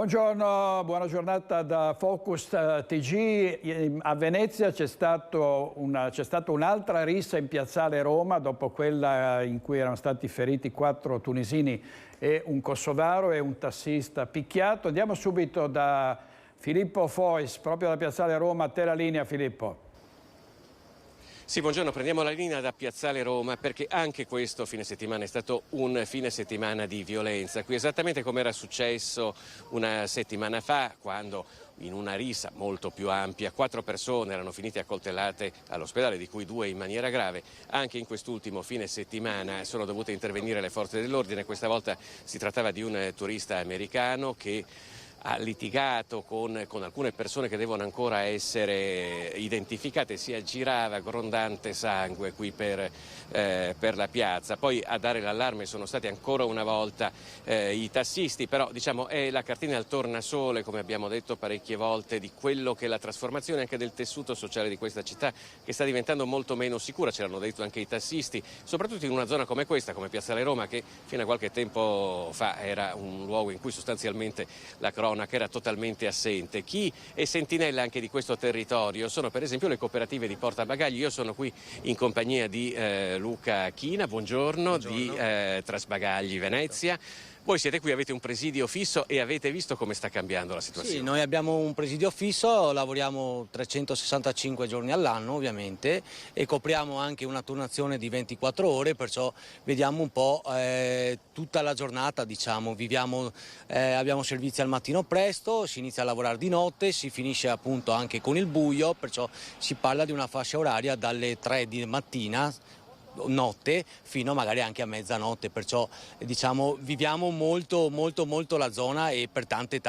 Buongiorno, buona giornata da Focus TG. A Venezia c'è stata un'altra rissa in piazzale Roma dopo quella in cui erano stati feriti 4 tunisini e un kosovaro e un tassista picchiato. Andiamo subito da Filippo Fois, proprio da piazzale Roma. A te la linea, Filippo. Sì, buongiorno, prendiamo la linea da piazzale Roma perché anche questo fine settimana è stato un fine settimana di violenza. Qui esattamente come era successo una settimana fa, quando in una rissa molto più ampia 4 persone erano finite accoltellate all'ospedale, di cui 2 in maniera grave. Anche in quest'ultimo fine settimana sono dovute intervenire le forze dell'ordine. Questa volta si trattava di un turista americano che ha litigato con alcune persone che devono ancora essere identificate, si aggirava grondante sangue qui per la piazza. Poi a dare l'allarme sono stati ancora una volta i tassisti, però diciamo è la cartina al tornasole, come abbiamo detto parecchie volte, di quello che è la trasformazione anche del tessuto sociale di questa città, che sta diventando molto meno sicura, ce l'hanno detto anche i tassisti, soprattutto in una zona come questa, come piazzale Roma, che fino a qualche tempo fa era un luogo in cui sostanzialmente la cronaca che era totalmente assente. Chi è sentinella anche di questo territorio sono per esempio le cooperative di portabagagli. Io sono qui in compagnia di Luca China, buongiorno. Di Trasbagagli Venezia. Voi siete qui, avete un presidio fisso e avete visto come sta cambiando la situazione? Sì, noi abbiamo un presidio fisso, lavoriamo 365 giorni all'anno ovviamente e copriamo anche una turnazione di 24 ore, perciò vediamo un po' tutta la giornata, diciamo. Abbiamo servizi al mattino presto, si inizia a lavorare di notte, si finisce appunto anche con il buio, perciò si parla di una fascia oraria dalle 3 di mattina notte fino magari anche a mezzanotte, perciò diciamo viviamo molto la zona e per tante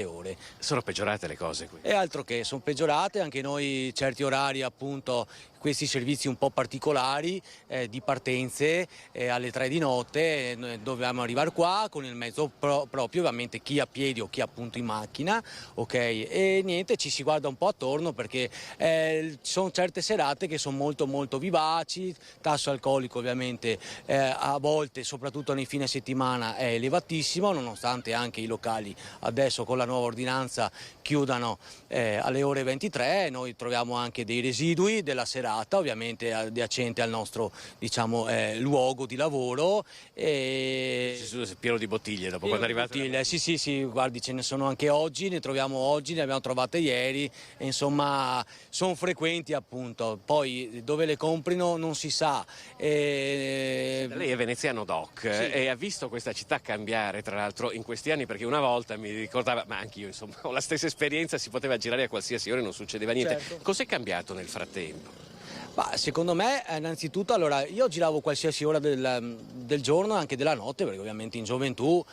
ore. Sono peggiorate le cose qui? E altro che, sono peggiorate, anche noi certi orari appunto, questi servizi un po' particolari di partenze alle 3 di notte, dovevamo arrivare qua con il mezzo proprio, ovviamente chi a piedi o chi appunto in macchina, ok? E niente, ci si guarda un po' attorno perché ci sono certe serate che sono molto vivaci, tasso alcolico ovviamente a volte, soprattutto nei fine settimana, è elevatissimo, nonostante anche i locali adesso con la nuova ordinanza chiudano alle ore 23, noi troviamo anche dei residui della serata ovviamente adiacente al nostro diciamo luogo di lavoro. Pieno di bottiglie dopo quando arrivate? Sì, guardi, ce ne sono anche oggi, ne troviamo oggi, ne abbiamo trovate ieri, e insomma sono frequenti appunto, poi dove le comprino non si sa. Lei è veneziano doc, sì, e ha visto questa città cambiare tra l'altro in questi anni, perché una volta mi ricordava, ma anche io insomma ho la stessa esperienza, si poteva girare a qualsiasi ora e non succedeva niente. Certo. Cos'è cambiato nel frattempo? Bah, secondo me innanzitutto allora io giravo qualsiasi ora del giorno e anche della notte, perché ovviamente in gioventù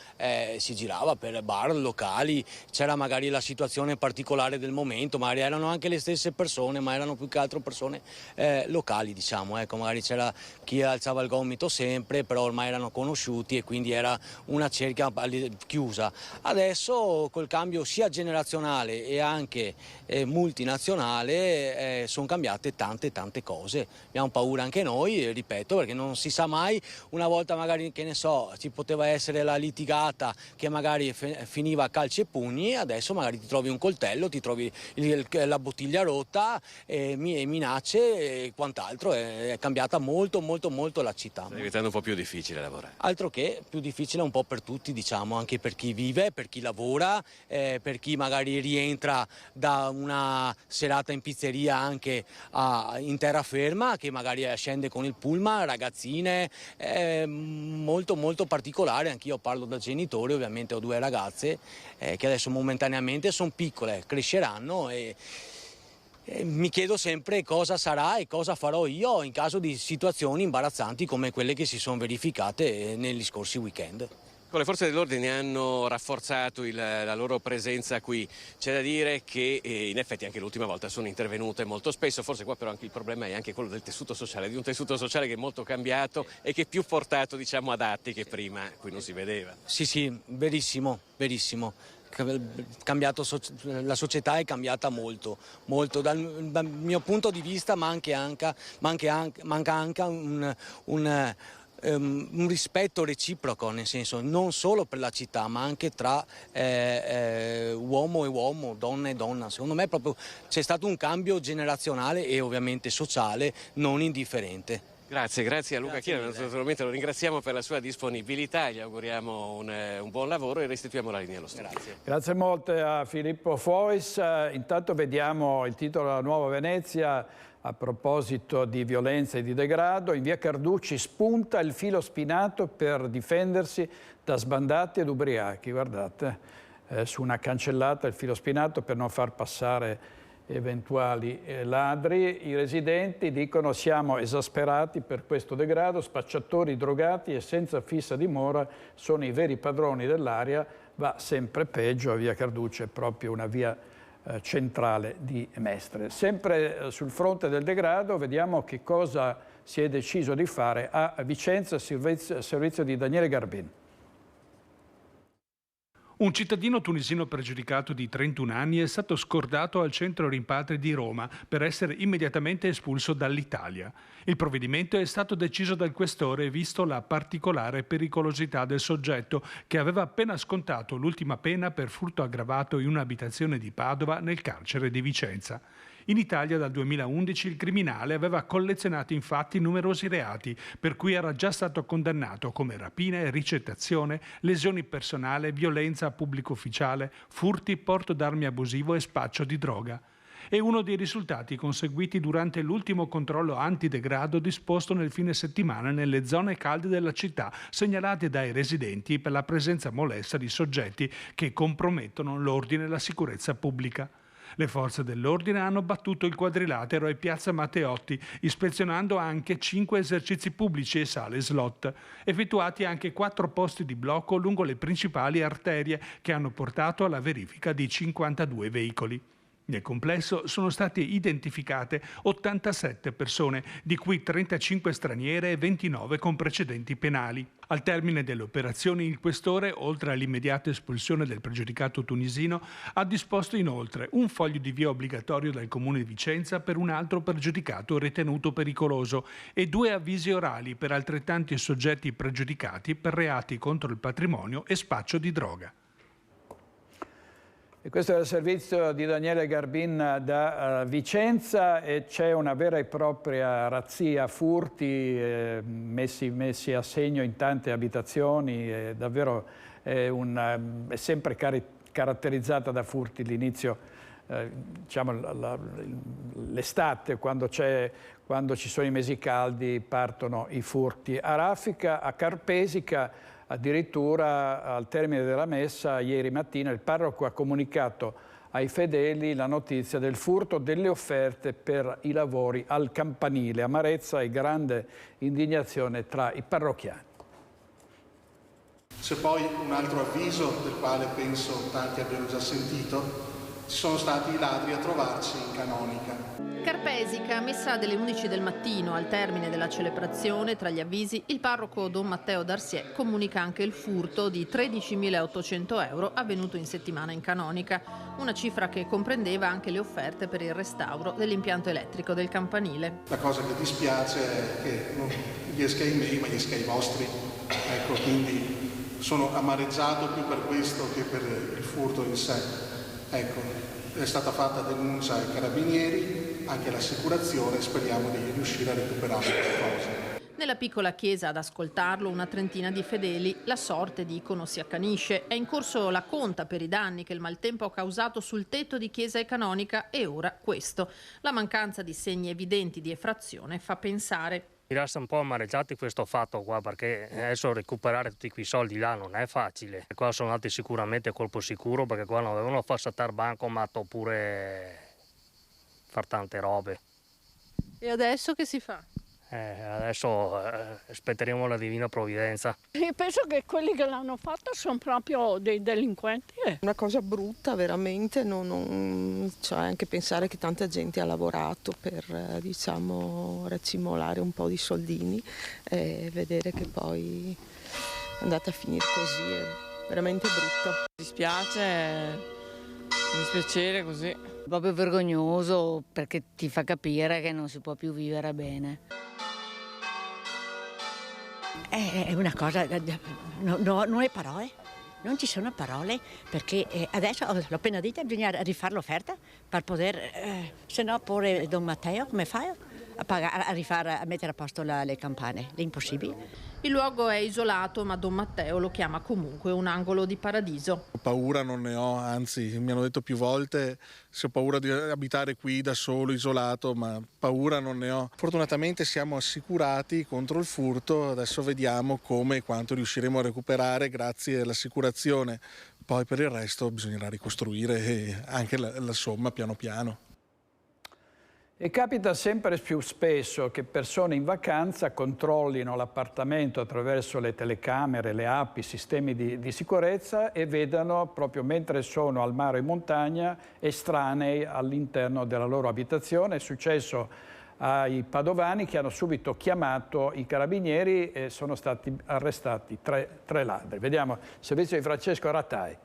si girava per bar, locali, c'era magari la situazione particolare del momento, magari erano anche le stesse persone, ma erano più che altro persone locali, diciamo, ecco, magari c'era chi alzava il gomito sempre, però ormai erano conosciuti e quindi era una cerchia chiusa. Adesso col cambio sia generazionale e anche multinazionale sono cambiate tante cose. Abbiamo paura anche noi, ripeto, perché non si sa mai, una volta magari, che ne so, ci poteva essere la litigata che magari finiva a calci e pugni, adesso magari ti trovi un coltello, ti trovi la bottiglia rotta, minacce e quant'altro. È cambiata molto la città. Sta diventando un po' più difficile lavorare. Altro che più difficile un po' per tutti, diciamo, anche per chi vive, per chi lavora, per chi magari rientra da una serata in pizzeria anche in terraferma, che magari scende con il pullman, ragazzine, molto particolare. Anch'io parlo da genitore, ovviamente ho 2 ragazze che adesso momentaneamente sono piccole, cresceranno e mi chiedo sempre cosa sarà e cosa farò io in caso di situazioni imbarazzanti come quelle che si sono verificate negli scorsi weekend. Le forze dell'ordine hanno rafforzato la loro presenza qui. C'è da dire che in effetti anche l'ultima volta sono intervenute molto spesso, forse qua però anche il problema è anche quello del tessuto sociale, di un tessuto sociale che è molto cambiato e che è più portato, diciamo, ad atti che prima qui non si vedeva. Sì, verissimo. La società è cambiata molto dal mio punto di vista, ma manca anche un rispetto reciproco, nel senso non solo per la città ma anche tra uomo e uomo, donna e donna. Secondo me proprio c'è stato un cambio generazionale e ovviamente sociale non indifferente. Grazie a Luca Chiera, naturalmente lo ringraziamo per la sua disponibilità, gli auguriamo un buon lavoro e restituiamo la linea allo studio. Grazie molte a Filippo Fois. Intanto vediamo il titolo della Nuova Venezia a proposito di violenza e di degrado. In via Carducci spunta il filo spinato per difendersi da sbandati ed ubriachi. Guardate, su una cancellata il filo spinato per non far passare eventuali ladri. I residenti dicono: siamo esasperati per questo degrado, spacciatori, drogati e senza fissa dimora sono i veri padroni dell'area, va sempre peggio. A via Carducci è proprio una via centrale di Mestre. Sempre sul fronte del degrado vediamo che cosa si è deciso di fare a Vicenza, servizio di Daniele Garbin. Un cittadino tunisino pregiudicato di 31 anni è stato scordato al centro rimpatri di Roma per essere immediatamente espulso dall'Italia. Il provvedimento è stato deciso dal questore visto la particolare pericolosità del soggetto che aveva appena scontato l'ultima pena per furto aggravato in un'abitazione di Padova nel carcere di Vicenza. In Italia dal 2011 il criminale aveva collezionato infatti numerosi reati per cui era già stato condannato come rapina, ricettazione, lesioni personali, violenza a pubblico ufficiale, furti, porto d'armi abusivo e spaccio di droga. È uno dei risultati conseguiti durante l'ultimo controllo antidegrado disposto nel fine settimana nelle zone calde della città, segnalate dai residenti per la presenza molesta di soggetti che compromettono l'ordine e la sicurezza pubblica. Le forze dell'ordine hanno battuto il quadrilatero e piazza Matteotti, ispezionando anche 5 esercizi pubblici e sale slot. Effettuati anche 4 posti di blocco lungo le principali arterie che hanno portato alla verifica di 52 veicoli. Nel complesso sono state identificate 87 persone, di cui 35 straniere e 29 con precedenti penali. Al termine delle operazioni il questore, oltre all'immediata espulsione del pregiudicato tunisino, ha disposto inoltre un foglio di via obbligatorio dal Comune di Vicenza per un altro pregiudicato ritenuto pericoloso e 2 avvisi orali per altrettanti soggetti pregiudicati per reati contro il patrimonio e spaccio di droga. E questo è il servizio di Daniele Garbin da Vicenza e c'è una vera e propria razzia, furti messi a segno in tante abitazioni, davvero è sempre caratterizzata da furti. L'inizio, diciamo, l'estate, quando ci sono i mesi caldi, partono i furti. A Raffica, a Carpesica, addirittura al termine della messa, ieri mattina, il parroco ha comunicato ai fedeli la notizia del furto delle offerte per i lavori al campanile. Amarezza e grande indignazione tra i parrocchiani. C'è poi un altro avviso del quale penso tanti abbiano già sentito: ci sono stati i ladri a trovarci in Canonica. Carpesica, messa delle 11 del mattino, al termine della celebrazione, tra gli avvisi, il parroco Don Matteo Darcier comunica anche il furto di 13.800 euro avvenuto in settimana in Canonica, una cifra che comprendeva anche le offerte per il restauro dell'impianto elettrico del campanile. La cosa che dispiace è che non gli esca ai miei, ma gli esca ai vostri. Ecco, quindi sono amareggiato più per questo che per il furto in sé. Ecco, è stata fatta denuncia ai carabinieri, anche l'assicurazione, speriamo di riuscire a recuperare queste cose. Nella piccola chiesa ad ascoltarlo una trentina di fedeli, la sorte, dicono, si accanisce. È in corso la conta per i danni che il maltempo ha causato sul tetto di chiesa e canonica e ora questo. La mancanza di segni evidenti di effrazione fa pensare. Mi lascia un po' amareggiati questo fatto qua, perché adesso recuperare tutti quei soldi là non è facile. E qua sono andati sicuramente colpo sicuro, perché qua non dovevano far saltare bancomat oppure far tante robe. E adesso che si fa? Adesso aspetteremo la divina provvidenza. Io penso che quelli che l'hanno fatto sono proprio dei delinquenti. Una cosa brutta veramente, cioè anche pensare che tanta gente ha lavorato per diciamo racimolare un po' di soldini e vedere che poi è andata a finire così è veramente brutto. Mi dispiacere così. È proprio vergognoso, perché ti fa capire che non si può più vivere bene. È una cosa, non hai parole, non ci sono parole, perché adesso l'ho appena detto, bisogna rifare l'offerta per poter, se no pure Don Matteo come fai a mettere a posto le campane, è impossibile. Il luogo è isolato, ma Don Matteo lo chiama comunque un angolo di paradiso. Paura non ne ho, anzi mi hanno detto più volte se ho paura di abitare qui da solo, isolato, ma paura non ne ho. Fortunatamente siamo assicurati contro il furto, adesso vediamo come e quanto riusciremo a recuperare grazie all'assicurazione. Poi per il resto bisognerà ricostruire anche la somma piano piano. E capita sempre più spesso che persone in vacanza controllino l'appartamento attraverso le telecamere, le app, i sistemi di sicurezza e vedano, proprio mentre sono al mare o in montagna, estranei all'interno della loro abitazione. È successo ai padovani che hanno subito chiamato i carabinieri e sono stati arrestati tre ladri. Vediamo il servizio di Francesco Rattai.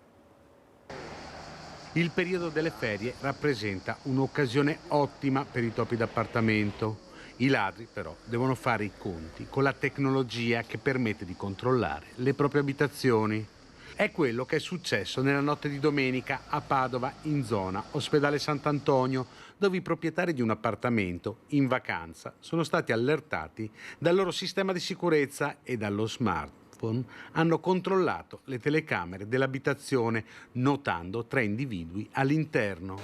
Il periodo delle ferie rappresenta un'occasione ottima per i topi d'appartamento. I ladri però devono fare i conti con la tecnologia che permette di controllare le proprie abitazioni. È quello che è successo nella notte di domenica a Padova, in zona Ospedale Sant'Antonio, dove i proprietari di un appartamento in vacanza sono stati allertati dal loro sistema di sicurezza e dallo smartphone. Hanno controllato le telecamere dell'abitazione notando 3 individui all'interno.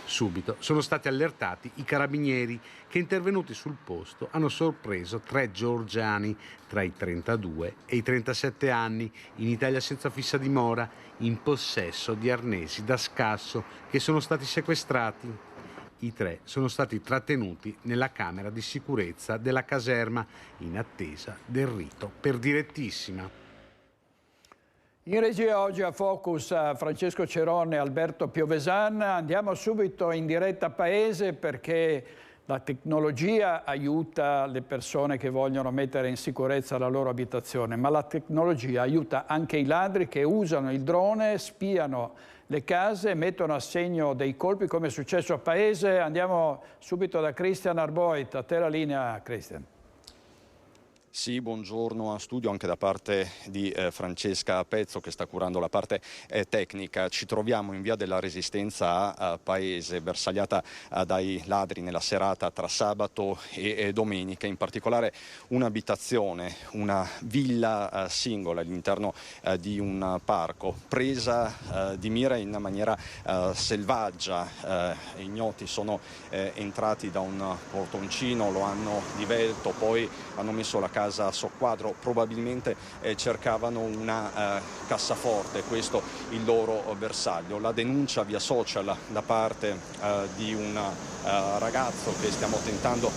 Subito sono stati allertati i carabinieri che, intervenuti sul posto, hanno sorpreso 3 georgiani tra i 32 e i 37 anni, in Italia senza fissa dimora, in possesso di arnesi da scasso che sono stati sequestrati. I 3 sono stati trattenuti nella camera di sicurezza della caserma in attesa del rito per direttissima. In regia oggi a Focus Francesco Cerone e Alberto Piovesan. Andiamo subito in diretta paese perché la tecnologia aiuta le persone che vogliono mettere in sicurezza la loro abitazione, ma la tecnologia aiuta anche i ladri che usano il drone, spiano le case, mettono a segno dei colpi come è successo a paese. Andiamo subito da Cristian Arboit. A te la linea, Cristian. Sì, buongiorno a studio anche da parte di Francesca Pezzo che sta curando la parte tecnica. Ci troviamo in via della Resistenza a Paese, bersagliata dai ladri nella serata tra sabato e domenica, in particolare un'abitazione, una villa singola all'interno di un parco, presa di mira in maniera selvaggia. Ignoti sono entrati da un portoncino, lo hanno divelto, poi hanno messo la casa a soqquadro, probabilmente cercavano una cassaforte, questo il loro bersaglio. La denuncia via social da parte di un ragazzo che stiamo tentando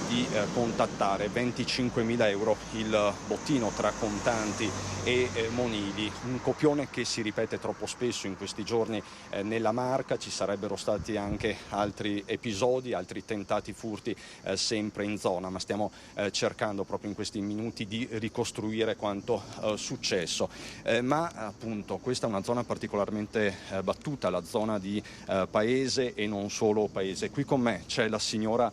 di contattare, 25.000 euro il bottino tra contanti e monili, un copione che si ripete troppo spesso in questi giorni nella Marca. Ci sarebbero stati anche altri episodi, altri tentati furti sempre in zona, ma stiamo cercando proprio in questi minuti di ricostruire quanto successo. Ma appunto questa è una zona particolarmente battuta, la zona di Paese e non solo Paese. Qui con me c'è la signora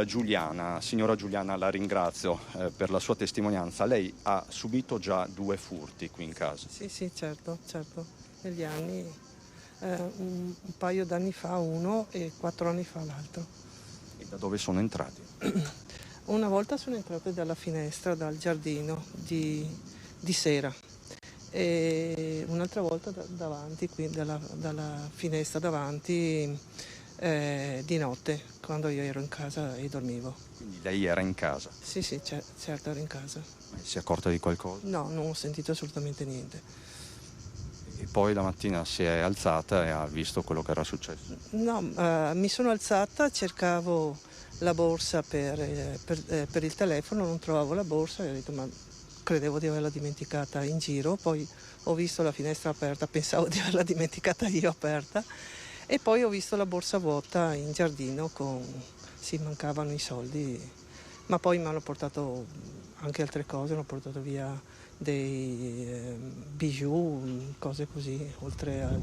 Giuliana. Signora Giuliana, la ringrazio per la sua testimonianza. Lei ha subito già 2 furti qui in casa. Sì, certo. Negli anni, un paio d'anni fa uno e 4 anni fa l'altro. E da dove sono entrati? Una volta sono entrate dalla finestra, dal giardino di sera, e un'altra volta davanti, qui dalla finestra davanti di notte, quando io ero in casa e dormivo. Quindi lei era in casa? Sì, certo ero in casa. Si è accorta di qualcosa? No, non ho sentito assolutamente niente. E poi la mattina si è alzata e ha visto quello che era successo? No, mi sono alzata, cercavo la borsa per il telefono, non trovavo la borsa e ho detto ma credevo di averla dimenticata in giro, poi ho visto la finestra aperta, pensavo di averla dimenticata io aperta e poi ho visto la borsa vuota in giardino mancavano i soldi, ma poi mi hanno portato anche altre cose, hanno portato via dei bijou, cose così, oltre al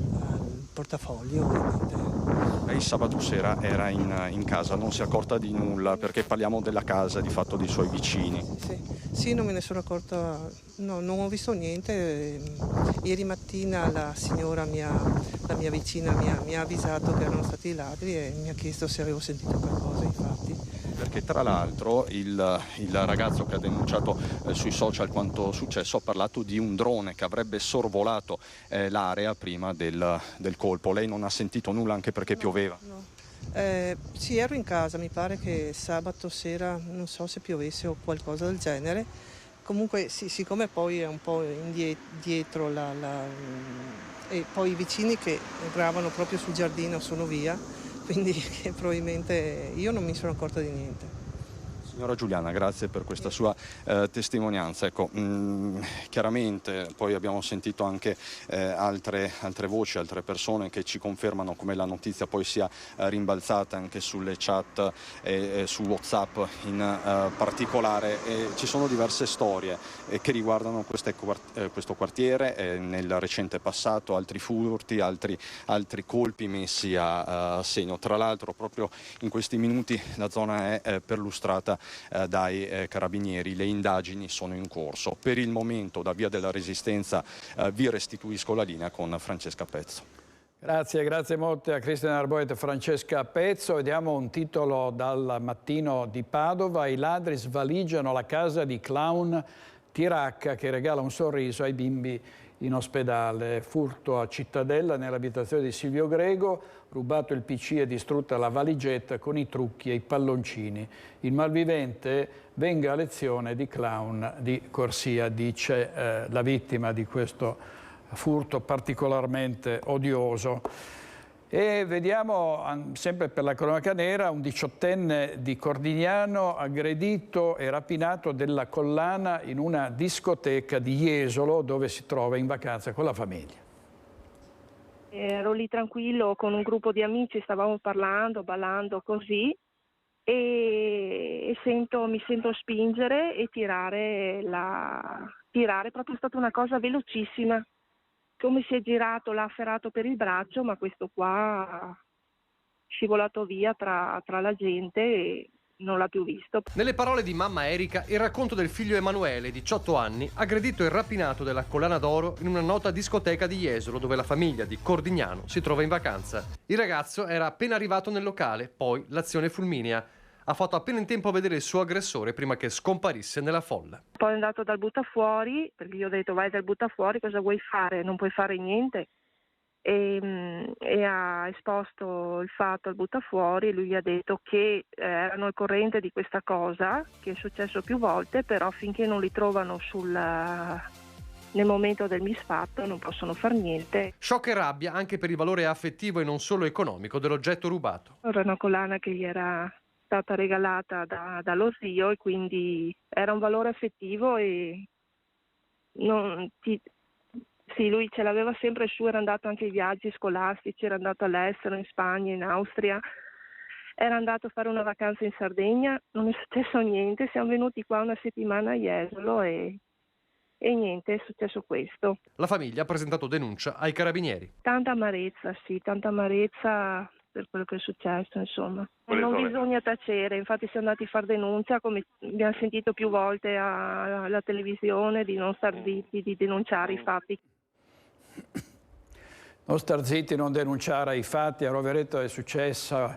portafoglio ovviamente. Lei sabato sera era in casa, non si è accorta di nulla perché parliamo della casa di fatto dei suoi vicini. Sì, non me ne sono accorta, no, non ho visto niente. Ieri mattina la signora, la mia vicina, mi ha avvisato che erano stati i ladri e mi ha chiesto se avevo sentito qualcosa, infatti. Perché tra l'altro il ragazzo che ha denunciato sui social quanto successo ha parlato di un drone che avrebbe sorvolato l'area prima del colpo. Lei non ha sentito nulla anche perché pioveva? No. Sì, ero in casa, mi pare che sabato sera, non so se piovesse o qualcosa del genere. Comunque sì, siccome poi è un po' dietro e poi i vicini che gravano proprio sul giardino sono via, quindi probabilmente io non mi sono accorta di niente. Signora Giuliana, grazie per questa sua testimonianza. Ecco, chiaramente poi abbiamo sentito anche altre voci, altre persone che ci confermano come la notizia poi sia rimbalzata anche sulle chat e su WhatsApp in particolare. Ci sono diverse storie che riguardano questo quartiere nel recente passato, altri furti, altri colpi messi a segno. Tra l'altro proprio in questi minuti la zona è perlustrata dai carabinieri, le indagini sono in corso. Per il momento da Via della Resistenza vi restituisco la linea con Francesca Pezzo. Grazie molte a Cristian Arboet e Francesca Pezzo. Vediamo un titolo dal Mattino di Padova: i ladri svaligiano la casa di clown Tiracca che regala un sorriso ai bimbi in ospedale. Furto a Cittadella nell'abitazione di Silvio Grego, rubato il PC e distrutta la valigetta con i trucchi e i palloncini. Il malvivente venga a lezione di clown di corsia, dice la vittima di questo furto particolarmente odioso. E vediamo, sempre per la cronaca nera, un 18enne di Cordignano aggredito e rapinato della collana in una discoteca di Jesolo dove si trova in vacanza con la famiglia. Ero lì tranquillo con un gruppo di amici, stavamo parlando, ballando così e mi sento spingere e tirare, proprio è stata una cosa velocissima. Come si è girato, l'ha afferrato per il braccio, ma questo qua ha scivolato via tra la gente e non l'ha più visto. Nelle parole di mamma Erika, il racconto del figlio Emanuele, 18 anni, aggredito e rapinato della collana d'oro in una nota discoteca di Jesolo, dove la famiglia di Cordignano si trova in vacanza. Il ragazzo era appena arrivato nel locale, poi l'azione fulminea. Ha fatto appena in tempo a vedere il suo aggressore prima che scomparisse nella folla. Poi è andato dal buttafuori, perché gli ho detto vai dal buttafuori, cosa vuoi fare? Non puoi fare niente. E ha esposto il fatto al buttafuori. Lui gli ha detto che erano al corrente di questa cosa, che è successo più volte, però finché non li trovano nel momento del misfatto non possono far niente. Shock e rabbia anche per il valore affettivo e non solo economico dell'oggetto rubato. Era una collana che gli era stata regalata dallo zio e quindi era un valore affettivo e sì, lui ce l'aveva sempre su, era andato anche ai viaggi scolastici, era andato all'estero, in Spagna, in Austria, era andato a fare una vacanza in Sardegna, non è successo niente, siamo venuti qua una settimana a Jesolo e niente, è successo questo. La famiglia ha presentato denuncia ai carabinieri. Tanta amarezza, sì, tanta amarezza per quello che è successo, insomma. Non bisogna tacere, infatti siamo andati a fare denuncia, come abbiamo sentito più volte alla televisione, di non star zitti, di denunciare i fatti. Non star zitti, non denunciare i fatti. A Rovereto è successa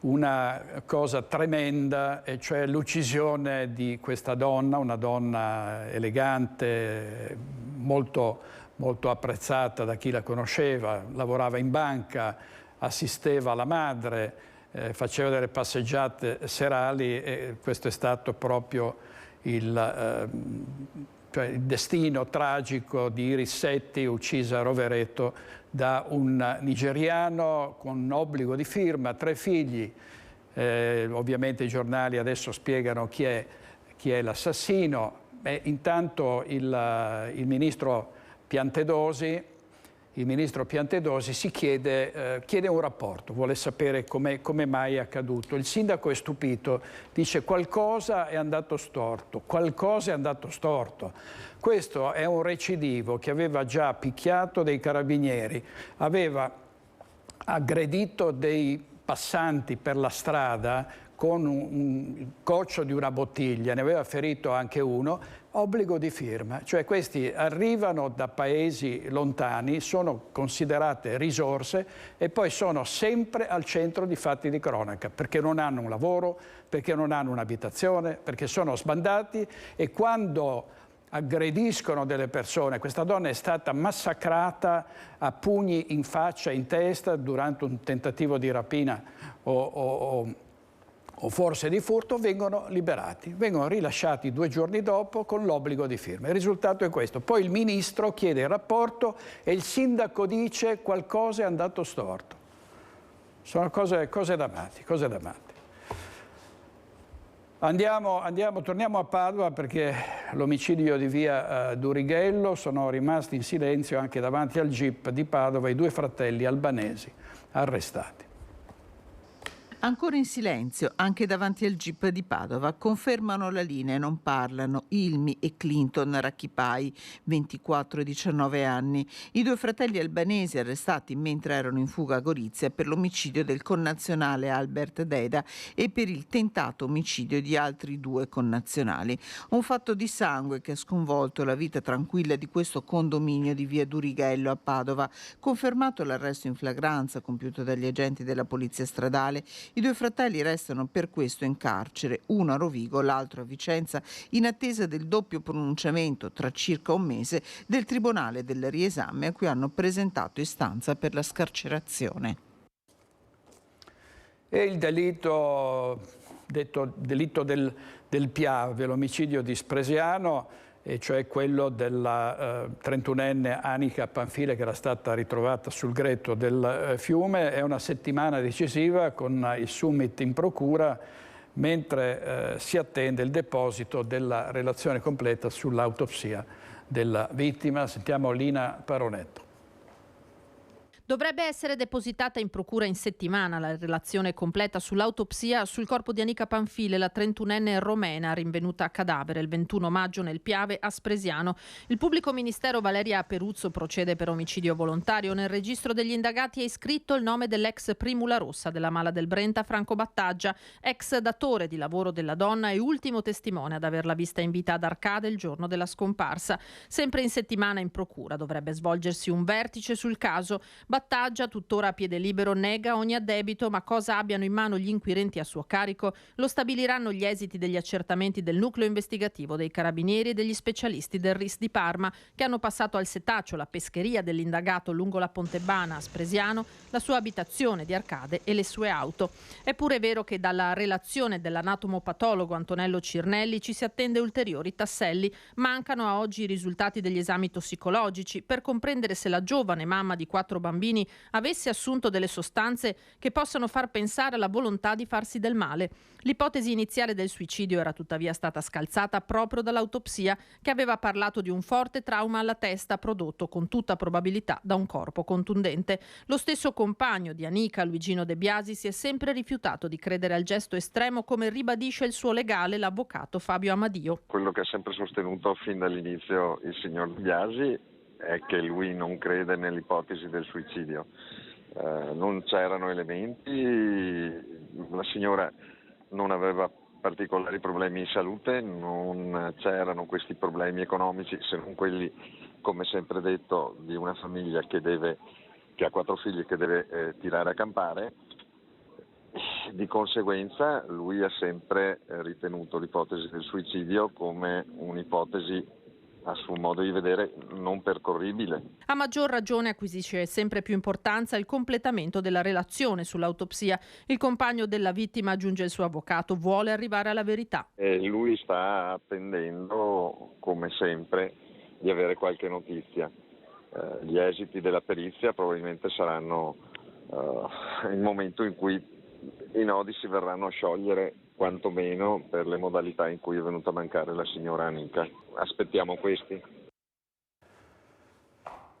una cosa tremenda, e cioè l'uccisione di questa donna, una donna elegante, molto, molto apprezzata da chi la conosceva, lavorava in banca, assisteva la madre, faceva delle passeggiate serali e questo è stato proprio il destino tragico di Iris Setti, uccisa a Rovereto da un nigeriano con obbligo di firma, 3 figli. Ovviamente i giornali adesso spiegano chi è l'assassino. Intanto il ministro Piantedosi si chiede un rapporto, vuole sapere come mai è accaduto. Il sindaco è stupito, dice qualcosa è andato storto. Questo è un recidivo che aveva già picchiato dei carabinieri, aveva aggredito dei passanti per la strada con un coccio di una bottiglia, ne aveva ferito anche uno, obbligo di firma. Cioè questi arrivano da paesi lontani, sono considerate risorse e poi sono sempre al centro di fatti di cronaca, perché non hanno un lavoro, perché non hanno un'abitazione, perché sono sbandati e quando aggrediscono delle persone. Questa donna è stata massacrata a pugni in faccia, in testa, durante un tentativo di rapina o forse di furto, vengono liberati, vengono rilasciati 2 giorni dopo con l'obbligo di firma. Il risultato è questo. Poi il ministro chiede il rapporto e il sindaco dice qualcosa è andato storto. Sono cose da matti, cose da matti. Torniamo a Padova perché l'omicidio di via Durighello, sono rimasti in silenzio anche davanti al GIP di Padova i 2 fratelli albanesi arrestati. Ancora in silenzio, anche davanti al GIP di Padova, confermano la linea e non parlano Ilmi e Clinton Rakipai, 24 e 19 anni, i 2 fratelli albanesi arrestati mentre erano in fuga a Gorizia per l'omicidio del connazionale Albert Deda e per il tentato omicidio di altri 2 connazionali. Un fatto di sangue che ha sconvolto la vita tranquilla di questo condominio di via Durighello a Padova, confermato l'arresto in flagranza compiuto dagli agenti della polizia stradale. I 2 fratelli restano per questo in carcere, uno a Rovigo, l'altro a Vicenza, in attesa del doppio pronunciamento tra circa un mese del Tribunale del riesame a cui hanno presentato istanza per la scarcerazione. E il delitto, detto delitto del Piave, l'omicidio di Spresiano, e cioè quello della 31enne Anica Panfile che era stata ritrovata sul gretto del fiume. È una settimana decisiva con il summit in procura mentre si attende il deposito della relazione completa sull'autopsia della vittima. Sentiamo Lina Paronetto. Dovrebbe essere depositata in procura in settimana la relazione completa sull'autopsia sul corpo di Anica Panfile, la 31enne romena rinvenuta a cadavere il 21 maggio nel Piave a Spresiano. Il pubblico ministero Valeria Peruzzo procede per omicidio volontario. Nel registro degli indagati è iscritto il nome dell'ex primula rossa della Mala del Brenta, Franco Battaggia, ex datore di lavoro della donna e ultimo testimone ad averla vista in vita ad Arcade il giorno della scomparsa. Sempre in settimana in procura dovrebbe svolgersi un vertice sul caso. Battaggia, tuttora a piede libero, nega ogni addebito, ma cosa abbiano in mano gli inquirenti a suo carico lo stabiliranno gli esiti degli accertamenti del nucleo investigativo dei carabinieri e degli specialisti del RIS di Parma, che hanno passato al setaccio la pescheria dell'indagato lungo la Pontebana a Spresiano, la sua abitazione di Arcade e le sue auto. È pure vero che dalla relazione dell'anatomopatologo Antonello Cirnelli ci si attende ulteriori tasselli. Mancano a oggi i risultati degli esami tossicologici per comprendere se la giovane mamma di 4 bambini avesse assunto delle sostanze che possano far pensare alla volontà di farsi del male. L'ipotesi iniziale del suicidio era tuttavia stata scalzata proprio dall'autopsia, che aveva parlato di un forte trauma alla testa prodotto con tutta probabilità da un corpo contundente. Lo stesso compagno di Anica, Luigino De Biasi, si è sempre rifiutato di credere al gesto estremo, come ribadisce il suo legale, l'avvocato Fabio Amadio. Quello che ha sempre sostenuto fin dall'inizio il signor De Biasi è che lui non crede nell'ipotesi del suicidio. Non c'erano elementi, la signora non aveva particolari problemi in salute, non c'erano questi problemi economici, se non quelli, come sempre detto, di una famiglia che ha 4 figli che deve tirare a campare. Di conseguenza lui ha sempre ritenuto l'ipotesi del suicidio come un'ipotesi, a suo modo di vedere, non percorribile. A maggior ragione acquisisce sempre più importanza il completamento della relazione sull'autopsia. Il compagno della vittima, aggiunge il suo avvocato, vuole arrivare alla verità. Lui sta attendendo, come sempre, di avere qualche notizia. Gli esiti della perizia probabilmente saranno il momento in cui i nodi si verranno a sciogliere, quantomeno per le modalità in cui è venuta a mancare la signora Anica. Aspettiamo questi.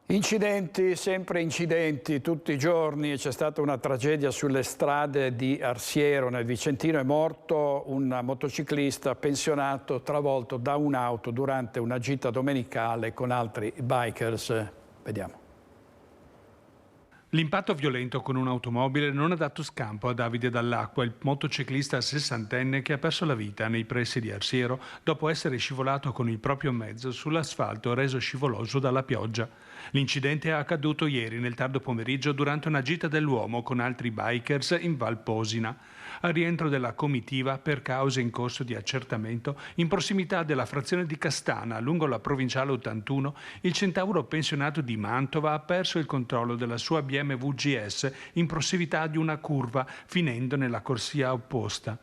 Incidenti, sempre incidenti, tutti i giorni. C'è stata una tragedia sulle strade di Arsiero, nel Vicentino. È morto un motociclista pensionato travolto da un'auto durante una gita domenicale con altri bikers. Vediamo. L'impatto violento con un'automobile non ha dato scampo a Davide Dall'Acqua, il motociclista 60enne che ha perso la vita nei pressi di Arsiero dopo essere scivolato con il proprio mezzo sull'asfalto reso scivoloso dalla pioggia. L'incidente è accaduto ieri nel tardo pomeriggio durante una gita dell'uomo con altri bikers in Val Posina. Al rientro della comitiva, per cause in corso di accertamento, in prossimità della frazione di Castana, lungo la provinciale 81, il centauro pensionato di Mantova ha perso il controllo della sua BMW GS in prossimità di una curva, finendo nella corsia opposta.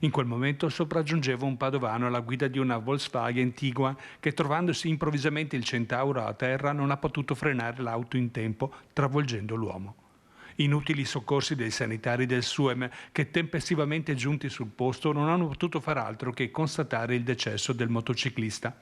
In quel momento sopraggiungeva un padovano alla guida di una Volkswagen Tiguan che, trovandosi improvvisamente il centauro a terra, non ha potuto frenare l'auto in tempo, travolgendo l'uomo. Inutili soccorsi dei sanitari del SUEM che, tempestivamente giunti sul posto, non hanno potuto far altro che constatare il decesso del motociclista.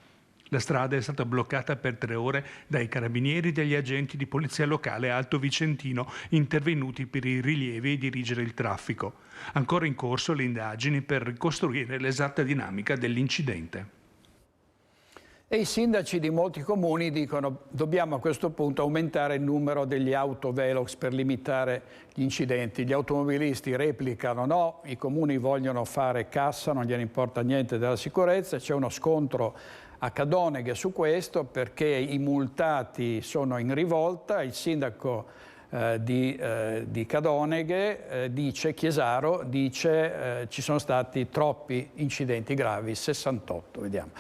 La strada è stata bloccata per 3 ore dai carabinieri e dagli agenti di polizia locale Alto Vicentino intervenuti per i rilievi e dirigere il traffico. Ancora in corso le indagini per ricostruire l'esatta dinamica dell'incidente. E i sindaci di molti comuni dicono dobbiamo a questo punto aumentare il numero degli autovelox per limitare gli incidenti. Gli automobilisti replicano no, i comuni vogliono fare cassa, non gliene importa niente della sicurezza. C'è uno scontro a Cadoneghe su questo perché i multati sono in rivolta. Il sindaco di Cadoneghe Chiesaro dice ci sono stati troppi incidenti gravi, 68, vediamo.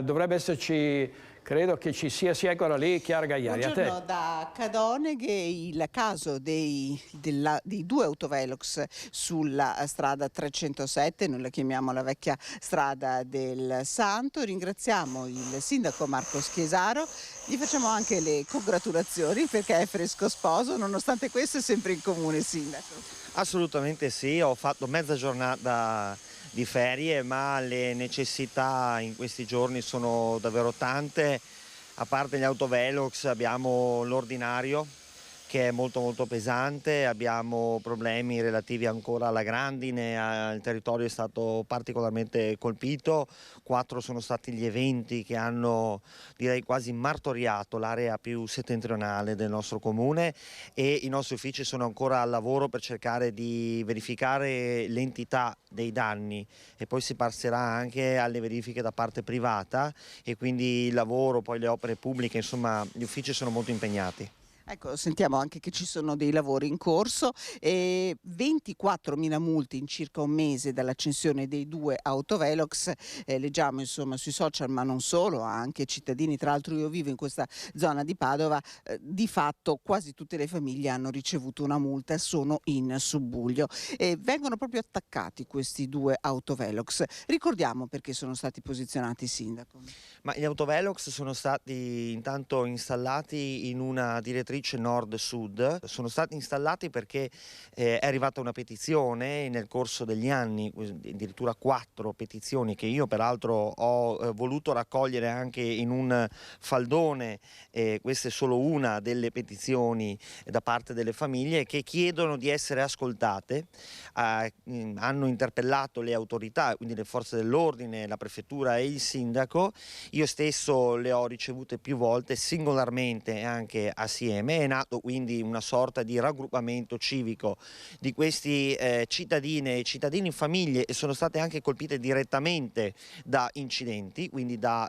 Dovrebbe esserci, credo che ci sia, eccolo lì, Chiara Gagliari. Buongiorno, da Cadoneghe il caso dei 2 autovelox sulla strada 307, noi la chiamiamo la vecchia strada del Santo. Ringraziamo il sindaco Marco Chiesaro, gli facciamo anche le congratulazioni perché è fresco sposo, nonostante questo è sempre in comune, sindaco. Assolutamente sì, ho fatto mezza giornata di ferie, ma le necessità in questi giorni sono davvero tante. A parte gli autovelox abbiamo l'ordinario che è molto pesante, abbiamo problemi relativi ancora alla grandine, il territorio è stato particolarmente colpito, 4 sono stati gli eventi che hanno, direi, quasi martoriato l'area più settentrionale del nostro comune e i nostri uffici sono ancora al lavoro per cercare di verificare l'entità dei danni e poi si passerà anche alle verifiche da parte privata e quindi il lavoro, poi le opere pubbliche, insomma gli uffici sono molto impegnati. Ecco, sentiamo anche che ci sono dei lavori in corso, 24.000 multe in circa un mese dall'accensione dei 2 autovelox, leggiamo insomma sui social ma non solo, anche cittadini, tra l'altro io vivo in questa zona di Padova, di fatto quasi tutte le famiglie hanno ricevuto una multa, sono in subbuglio e vengono proprio attaccati questi 2 autovelox. Ricordiamo perché sono stati posizionati, sindaco. Ma gli autovelox sono stati intanto installati in una direttrice nord-sud, sono stati installati perché è arrivata una petizione nel corso degli anni, addirittura 4 petizioni che io peraltro ho voluto raccogliere anche in un faldone, questa è solo una delle petizioni da parte delle famiglie che chiedono di essere ascoltate, hanno interpellato le autorità, quindi le forze dell'ordine, la prefettura e il sindaco, io stesso le ho ricevute più volte singolarmente e anche assieme. È nato quindi una sorta di raggruppamento civico di questi cittadine e cittadini in famiglie e sono state anche colpite direttamente da incidenti, quindi da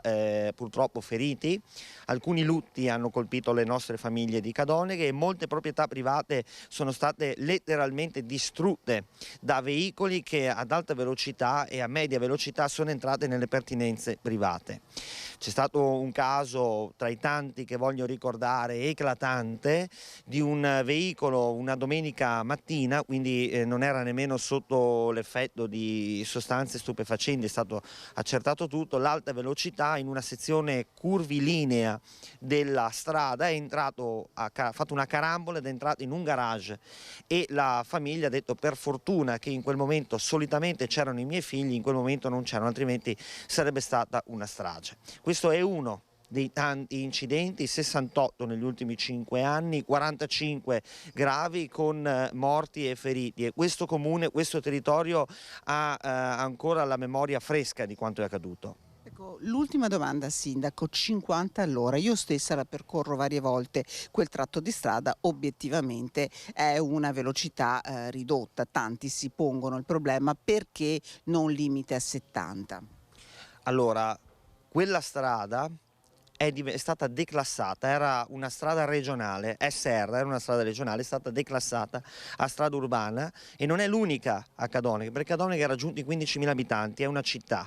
purtroppo feriti. Alcuni lutti hanno colpito le nostre famiglie di Cadoneghe e molte proprietà private sono state letteralmente distrutte da veicoli che ad alta velocità e a media velocità sono entrate nelle pertinenze private. C'è stato un caso tra i tanti che voglio ricordare eclatante di un veicolo una domenica mattina, quindi non era nemmeno sotto l'effetto di sostanze stupefacenti, è stato accertato tutto, l'alta velocità in una sezione curvilinea della strada è entrato, ha fatto una carambola ed è entrato in un garage e la famiglia ha detto per fortuna che in quel momento solitamente c'erano i miei figli, in quel momento non c'erano, altrimenti sarebbe stata una strage. Questo è uno dei tanti incidenti, 68 negli ultimi 5 anni, 45 gravi con morti e feriti e questo comune, questo territorio ha ancora la memoria fresca di quanto è accaduto. L'ultima domanda, Sindaco, 50 all'ora. Io stessa la percorro varie volte, quel tratto di strada obiettivamente è una velocità ridotta. Tanti si pongono il problema perché non limite a 70. Allora, quella strada è stata declassata, era una strada regionale, SR, era una strada regionale, è stata declassata a strada urbana e non è l'unica a Cadonica, perché Cadonica ha raggiunto i 15.000 abitanti, è una città.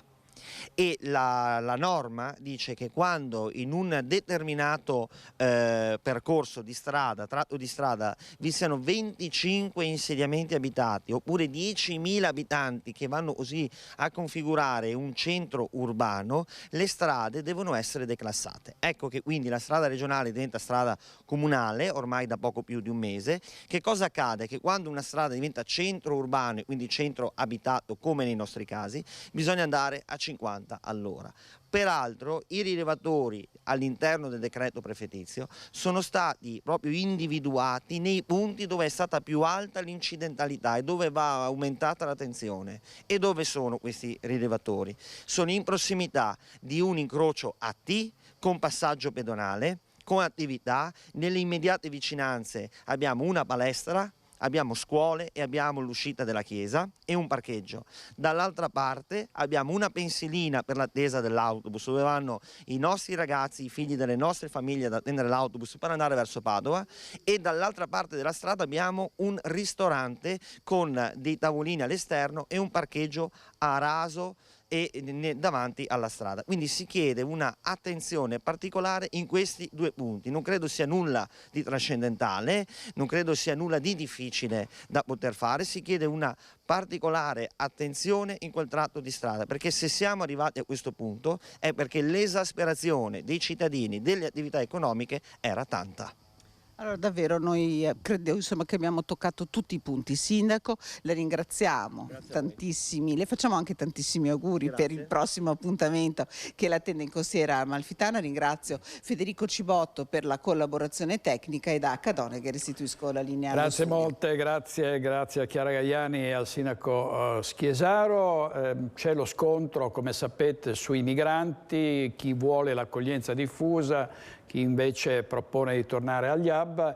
E la norma dice che quando in un determinato percorso di strada, tratto di strada, vi siano 25 insediamenti abitati oppure 10.000 abitanti che vanno così a configurare un centro urbano, le strade devono essere declassate. Ecco che quindi la strada regionale diventa strada comunale ormai da poco più di un mese. Che cosa accade? Che quando una strada diventa centro urbano e quindi centro abitato, come nei nostri casi, bisogna andare a 50 all'ora. Peraltro i rilevatori all'interno del decreto prefettizio sono stati proprio individuati nei punti dove è stata più alta l'incidentalità e dove va aumentata la tensione. E dove sono questi rilevatori? Sono in prossimità di un incrocio a T con passaggio pedonale, con attività. Nelle immediate vicinanze abbiamo una palestra, abbiamo scuole e abbiamo l'uscita della chiesa e un parcheggio. Dall'altra parte abbiamo una pensilina per l'attesa dell'autobus dove vanno i nostri ragazzi, i figli delle nostre famiglie ad attendere l'autobus per andare verso Padova, e dall'altra parte della strada abbiamo un ristorante con dei tavolini all'esterno e un parcheggio a raso e davanti alla strada. Quindi si chiede una attenzione particolare in questi due punti. Non credo sia nulla di trascendentale, non credo sia nulla di difficile da poter fare, si chiede una particolare attenzione in quel tratto di strada, perché se siamo arrivati a questo punto è perché l'esasperazione dei cittadini, delle attività economiche era tanta. Allora davvero noi credo che abbiamo toccato tutti i punti. Sindaco, le ringraziamo tantissimi, le facciamo anche tantissimi auguri per il prossimo appuntamento che la tende in Costiera Amalfitana. Ringrazio Federico Cibotto per la collaborazione tecnica e da Cadonica restituisco la linea. Grazie molte, grazie a Chiara Gaiani e al Sindaco Schiesaro. C'è lo scontro, come sapete, sui migranti, chi vuole l'accoglienza diffusa, chi invece propone di tornare agli hub.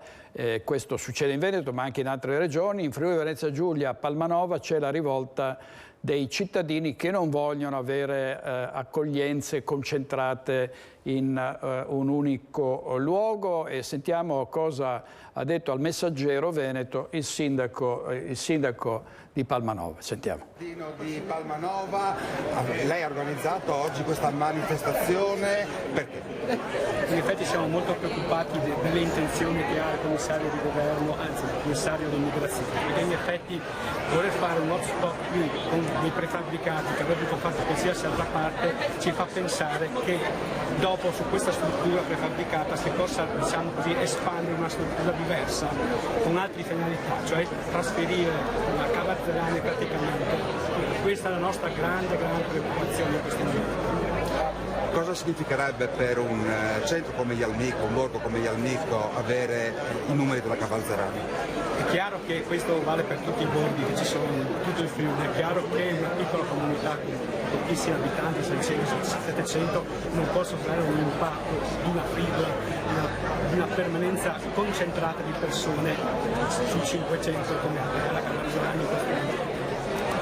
Questo succede in Veneto ma anche in altre regioni. In Friuli Venezia Giulia, a Palmanova, c'è la rivolta dei cittadini che non vogliono avere accoglienze concentrate in un unico luogo, e sentiamo cosa ha detto al Messaggero Veneto il sindaco di Palmanova. Sentiamo. Di Palmanova, lei ha organizzato oggi questa manifestazione perché? In effetti siamo molto preoccupati delle intenzioni che ha il commissario di governo, anzi il commissario dell'immigrazione, perché in effetti voler fare un hotspot qui con dei prefabbricati che avrebbero fatto qualsiasi altra parte ci fa pensare che dopo su questa struttura prefabbricata si possa, diciamo così, espandere una struttura diversa con altre finalità, cioè trasferire la cava Zerani praticamente. Questa è la nostra grande preoccupazione in questo momento. Cosa significherebbe per un centro come Ialmico, un borgo come Ialmico, avere i numeri della Cavalzerani? È chiaro che questo vale per tutti i borghi che ci sono in tutto il Friuli, è chiaro che una piccola comunità con pochissimi abitanti, 600, 700, non può sofferire un impatto di una fibra, di una permanenza concentrata di persone su 500 come la Cavalzerani.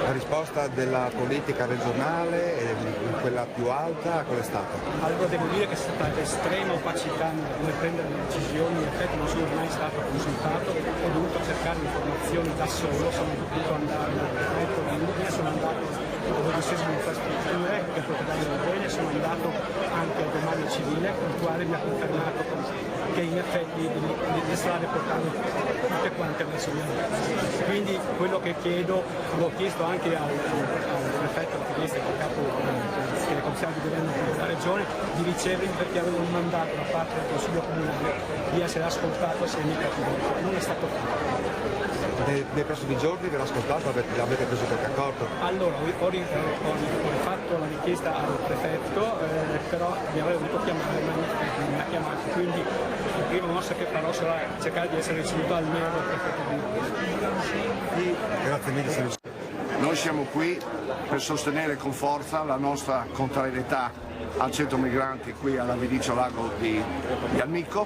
La risposta della politica regionale e quella più alta qual è stata? Allora devo dire che è stata estrema opacità nel prendere le decisioni, in effetti non sono mai stato consultato, ho dovuto cercare informazioni da solo, sono dovuto andare al prefetto di Udine, sono andato dove si sono infrastrutture, che è proprietario del bene, sono andato anche al Demanio Civile, il quale mi ha confermato che in effetti le strade portano tutte quante verso gli altri. Quindi quello che chiedo, l'ho chiesto anche al prefetto Figlieste, che è il capo del Consiglio di Governo della Regione, di ricevere, perché avevo un mandato da parte del Consiglio Comunale di essere ascoltato se mica non è stato fatto. Nei prossimi giorni verrà ascoltato, avete preso qualche accordo? Allora, ho fatto la richiesta al prefetto, però mi avrei dovuto chiamare, ma non mi ha chiamato, quindi la prima mossa che farò sarà cercare di essere ricevuto almeno dal prefetto di Grazie mille. Noi siamo qui per sostenere con forza la nostra contrarietà al centro migranti qui alla Vinicio Lago di Almico.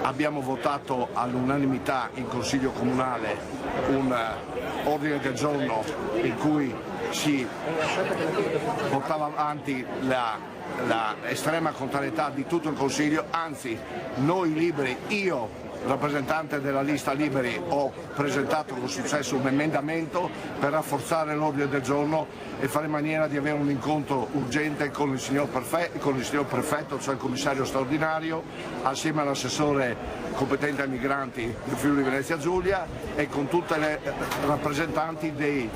Abbiamo votato all'unanimità in Consiglio Comunale un ordine del giorno in cui si portava avanti la estrema contrarietà di tutto il Consiglio, anzi noi liberi, io rappresentante della lista Liberi, ho presentato con successo un emendamento per rafforzare l'ordine del giorno e fare in maniera di avere un incontro urgente con il signor prefetto, cioè il commissario straordinario, assieme all'assessore competente ai migranti del Friuli Venezia Giulia e con tutte le rappresentanti dei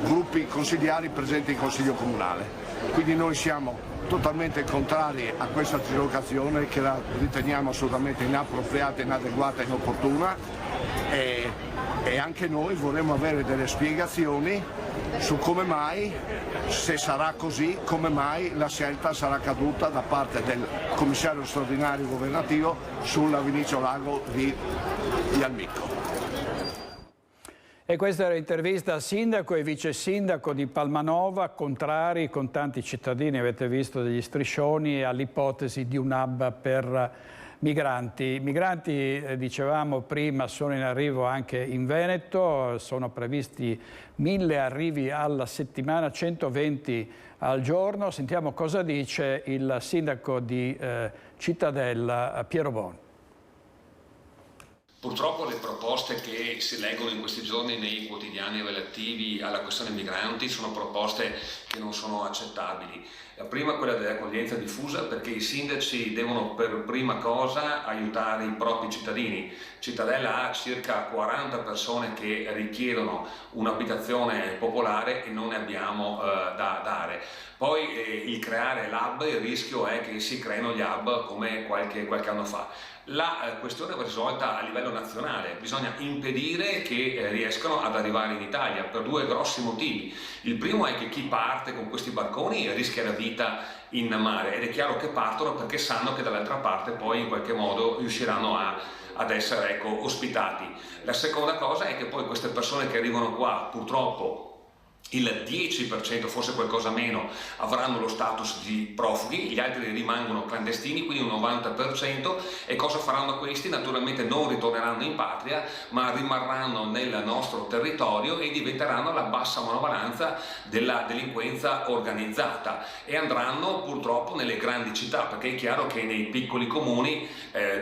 gruppi consigliari presenti in Consiglio Comunale. Quindi noi siamo totalmente contrari a questa trilocazione che la riteniamo assolutamente inappropriata, inadeguata e inopportuna e anche noi vorremmo avere delle spiegazioni su come mai, se sarà così, come mai la scelta sarà caduta da parte del commissario straordinario governativo sulla Vinicio Lago di Almico. E questa era l'intervista al sindaco e vice sindaco di Palmanova, contrari con tanti cittadini, avete visto degli striscioni, all'ipotesi di un hub per migranti. I migranti, dicevamo prima, sono in arrivo anche in Veneto, sono previsti 1000 arrivi alla settimana, 120 al giorno. Sentiamo cosa dice il sindaco di Cittadella, Piero Bon. Purtroppo le proposte che si leggono in questi giorni nei quotidiani relativi alla questione migranti sono proposte che non sono accettabili. La prima è quella dell'accoglienza diffusa, perché i sindaci devono per prima cosa aiutare i propri cittadini. Cittadella ha circa 40 persone che richiedono un'abitazione popolare e non ne abbiamo da dare. Poi il creare l'hub, il rischio è che si creino gli hub come qualche anno fa. La questione va risolta a livello nazionale, bisogna impedire che riescano ad arrivare in Italia per due grossi motivi. Il primo è che chi parte con questi barconi rischia la vita in mare ed è chiaro che partono perché sanno che dall'altra parte poi in qualche modo riusciranno ad essere ospitati. La seconda cosa è che poi queste persone che arrivano qua purtroppo il 10%, forse qualcosa meno, avranno lo status di profughi, gli altri rimangono clandestini, quindi un 90%, e cosa faranno questi? Naturalmente non ritorneranno in patria, ma rimarranno nel nostro territorio e diventeranno la bassa manovalanza della delinquenza organizzata e andranno purtroppo nelle grandi città, perché è chiaro che nei piccoli comuni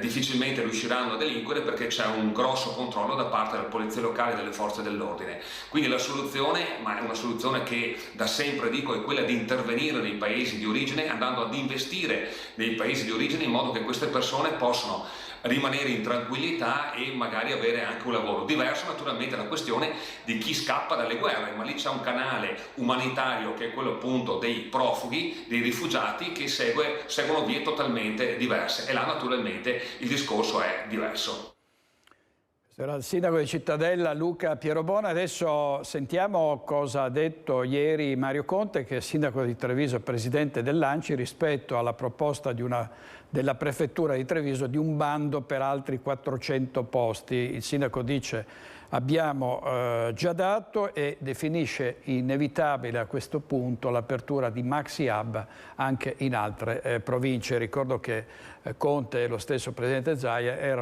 difficilmente riusciranno a delinquere perché c'è un grosso controllo da parte della polizia locale e delle forze dell'ordine. Quindi la soluzione, ma è una soluzione che da sempre dico, è quella di intervenire nei paesi di origine, andando ad investire nei paesi di origine in modo che queste persone possano rimanere in tranquillità e magari avere anche un lavoro. Diverso naturalmente la questione di chi scappa dalle guerre, ma lì c'è un canale umanitario che è quello appunto dei profughi, dei rifugiati, che seguono vie totalmente diverse e là naturalmente il discorso è diverso. Era il sindaco di Cittadella Luca Pierobon. Adesso sentiamo cosa ha detto ieri Mario Conte, che è sindaco di Treviso e presidente dell'ANCI, rispetto alla proposta della prefettura di Treviso di un bando per altri 400 posti. Il sindaco dice: abbiamo già dato, e definisce inevitabile a questo punto l'apertura di maxi hub anche in altre province. Ricordo che Conte e lo stesso presidente Zaia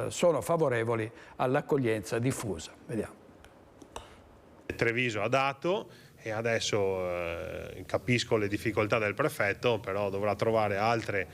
sono favorevoli all'accoglienza diffusa. Vediamo. Treviso ha dato e adesso capisco le difficoltà del prefetto, però dovrà trovare altre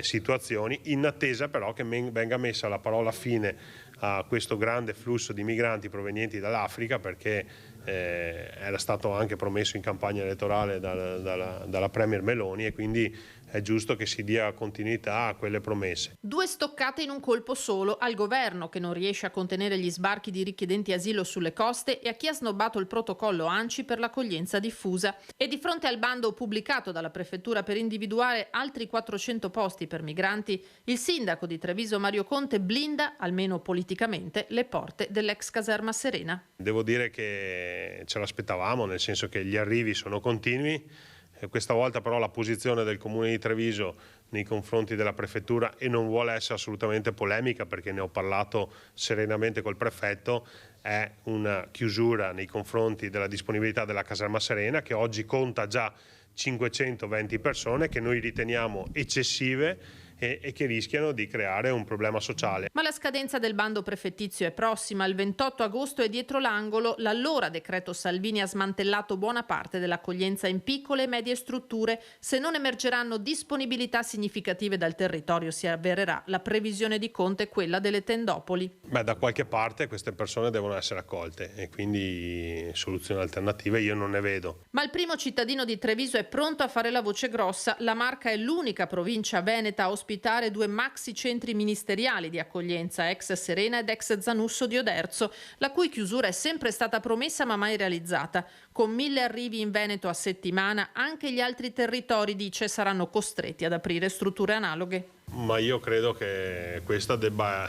situazioni, in attesa però che venga messa la parola fine a questo grande flusso di migranti provenienti dall'Africa, perché era stato anche promesso in campagna elettorale dalla Premier Meloni, e quindi è giusto che si dia continuità a quelle promesse. 2 stoccate in un colpo solo: al governo, che non riesce a contenere gli sbarchi di richiedenti asilo sulle coste, e a chi ha snobbato il protocollo ANCI per l'accoglienza diffusa. E di fronte al bando pubblicato dalla prefettura per individuare altri 400 posti per migranti, il sindaco di Treviso Mario Conte blinda, almeno politicamente, le porte dell'ex caserma Serena. Devo dire che ce l'aspettavamo, nel senso che gli arrivi sono continui. Questa volta però la posizione del Comune di Treviso nei confronti della prefettura, e non vuole essere assolutamente polemica perché ne ho parlato serenamente col prefetto, è una chiusura nei confronti della disponibilità della caserma Serena, che oggi conta già 520 persone che noi riteniamo eccessive e che rischiano di creare un problema sociale. Ma la scadenza del bando prefettizio è prossima, il 28 agosto è dietro l'angolo. L'allora decreto Salvini ha smantellato buona parte dell'accoglienza in piccole e medie strutture. Se non emergeranno disponibilità significative dal territorio si avvererà la previsione di Conte, quella delle tendopoli. Da qualche parte queste persone devono essere accolte e quindi soluzioni alternative io non ne vedo. Ma il primo cittadino di Treviso è pronto a fare la voce grossa. La Marca è l'unica provincia veneta a ospitare 2 maxi centri ministeriali di accoglienza, ex Serena ed ex Zanusso di Oderzo, la cui chiusura è sempre stata promessa ma mai realizzata. Con 1000 arrivi in Veneto a settimana, anche gli altri territori, dice, saranno costretti ad aprire strutture analoghe. Ma io credo che questa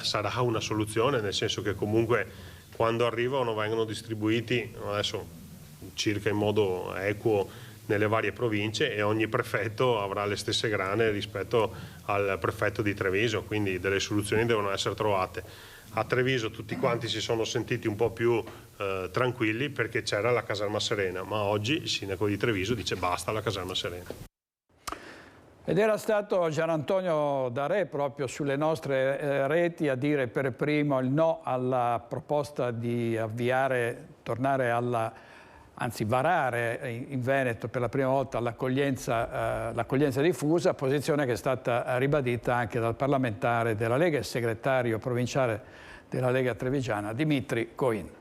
sarà una soluzione, nel senso che comunque quando arrivano vengono distribuiti adesso circa in modo equo nelle varie province e ogni prefetto avrà le stesse grane rispetto al prefetto di Treviso, quindi delle soluzioni devono essere trovate. A Treviso tutti quanti si sono sentiti un po' più tranquilli perché c'era la caserma Serena, ma oggi il sindaco di Treviso dice basta la caserma Serena. Ed era stato Gian Antonio D'Arè proprio sulle nostre reti a dire per primo il no alla proposta di varare in Veneto per la prima volta l'accoglienza diffusa, posizione che è stata ribadita anche dal parlamentare della Lega e segretario provinciale della Lega Trevigiana, Dimitri Coin.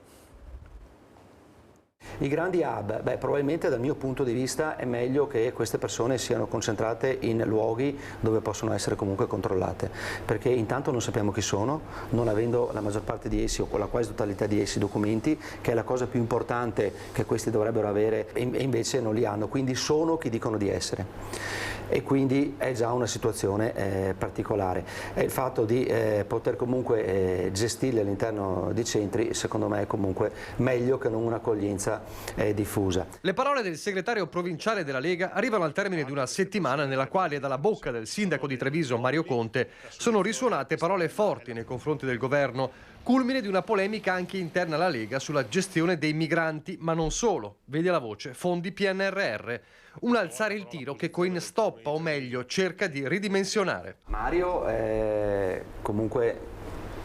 I grandi hub, probabilmente dal mio punto di vista è meglio che queste persone siano concentrate in luoghi dove possono essere comunque controllate, perché intanto non sappiamo chi sono, non avendo la maggior parte di essi o con la quasi totalità di essi documenti, che è la cosa più importante che questi dovrebbero avere e invece non li hanno, quindi sono chi dicono di essere. E quindi è già una situazione particolare. E il fatto di poter comunque gestirli all'interno di centri, secondo me è comunque meglio che non un'accoglienza diffusa. Le parole del segretario provinciale della Lega arrivano al termine di una settimana nella quale dalla bocca del sindaco di Treviso, Mario Conte, sono risuonate parole forti nei confronti del governo, culmine di una polemica anche interna alla Lega sulla gestione dei migranti, ma non solo. Vedi la voce, fondi PNRR. Un alzare il tiro che Coin stoppa, o meglio cerca di ridimensionare. Mario è comunque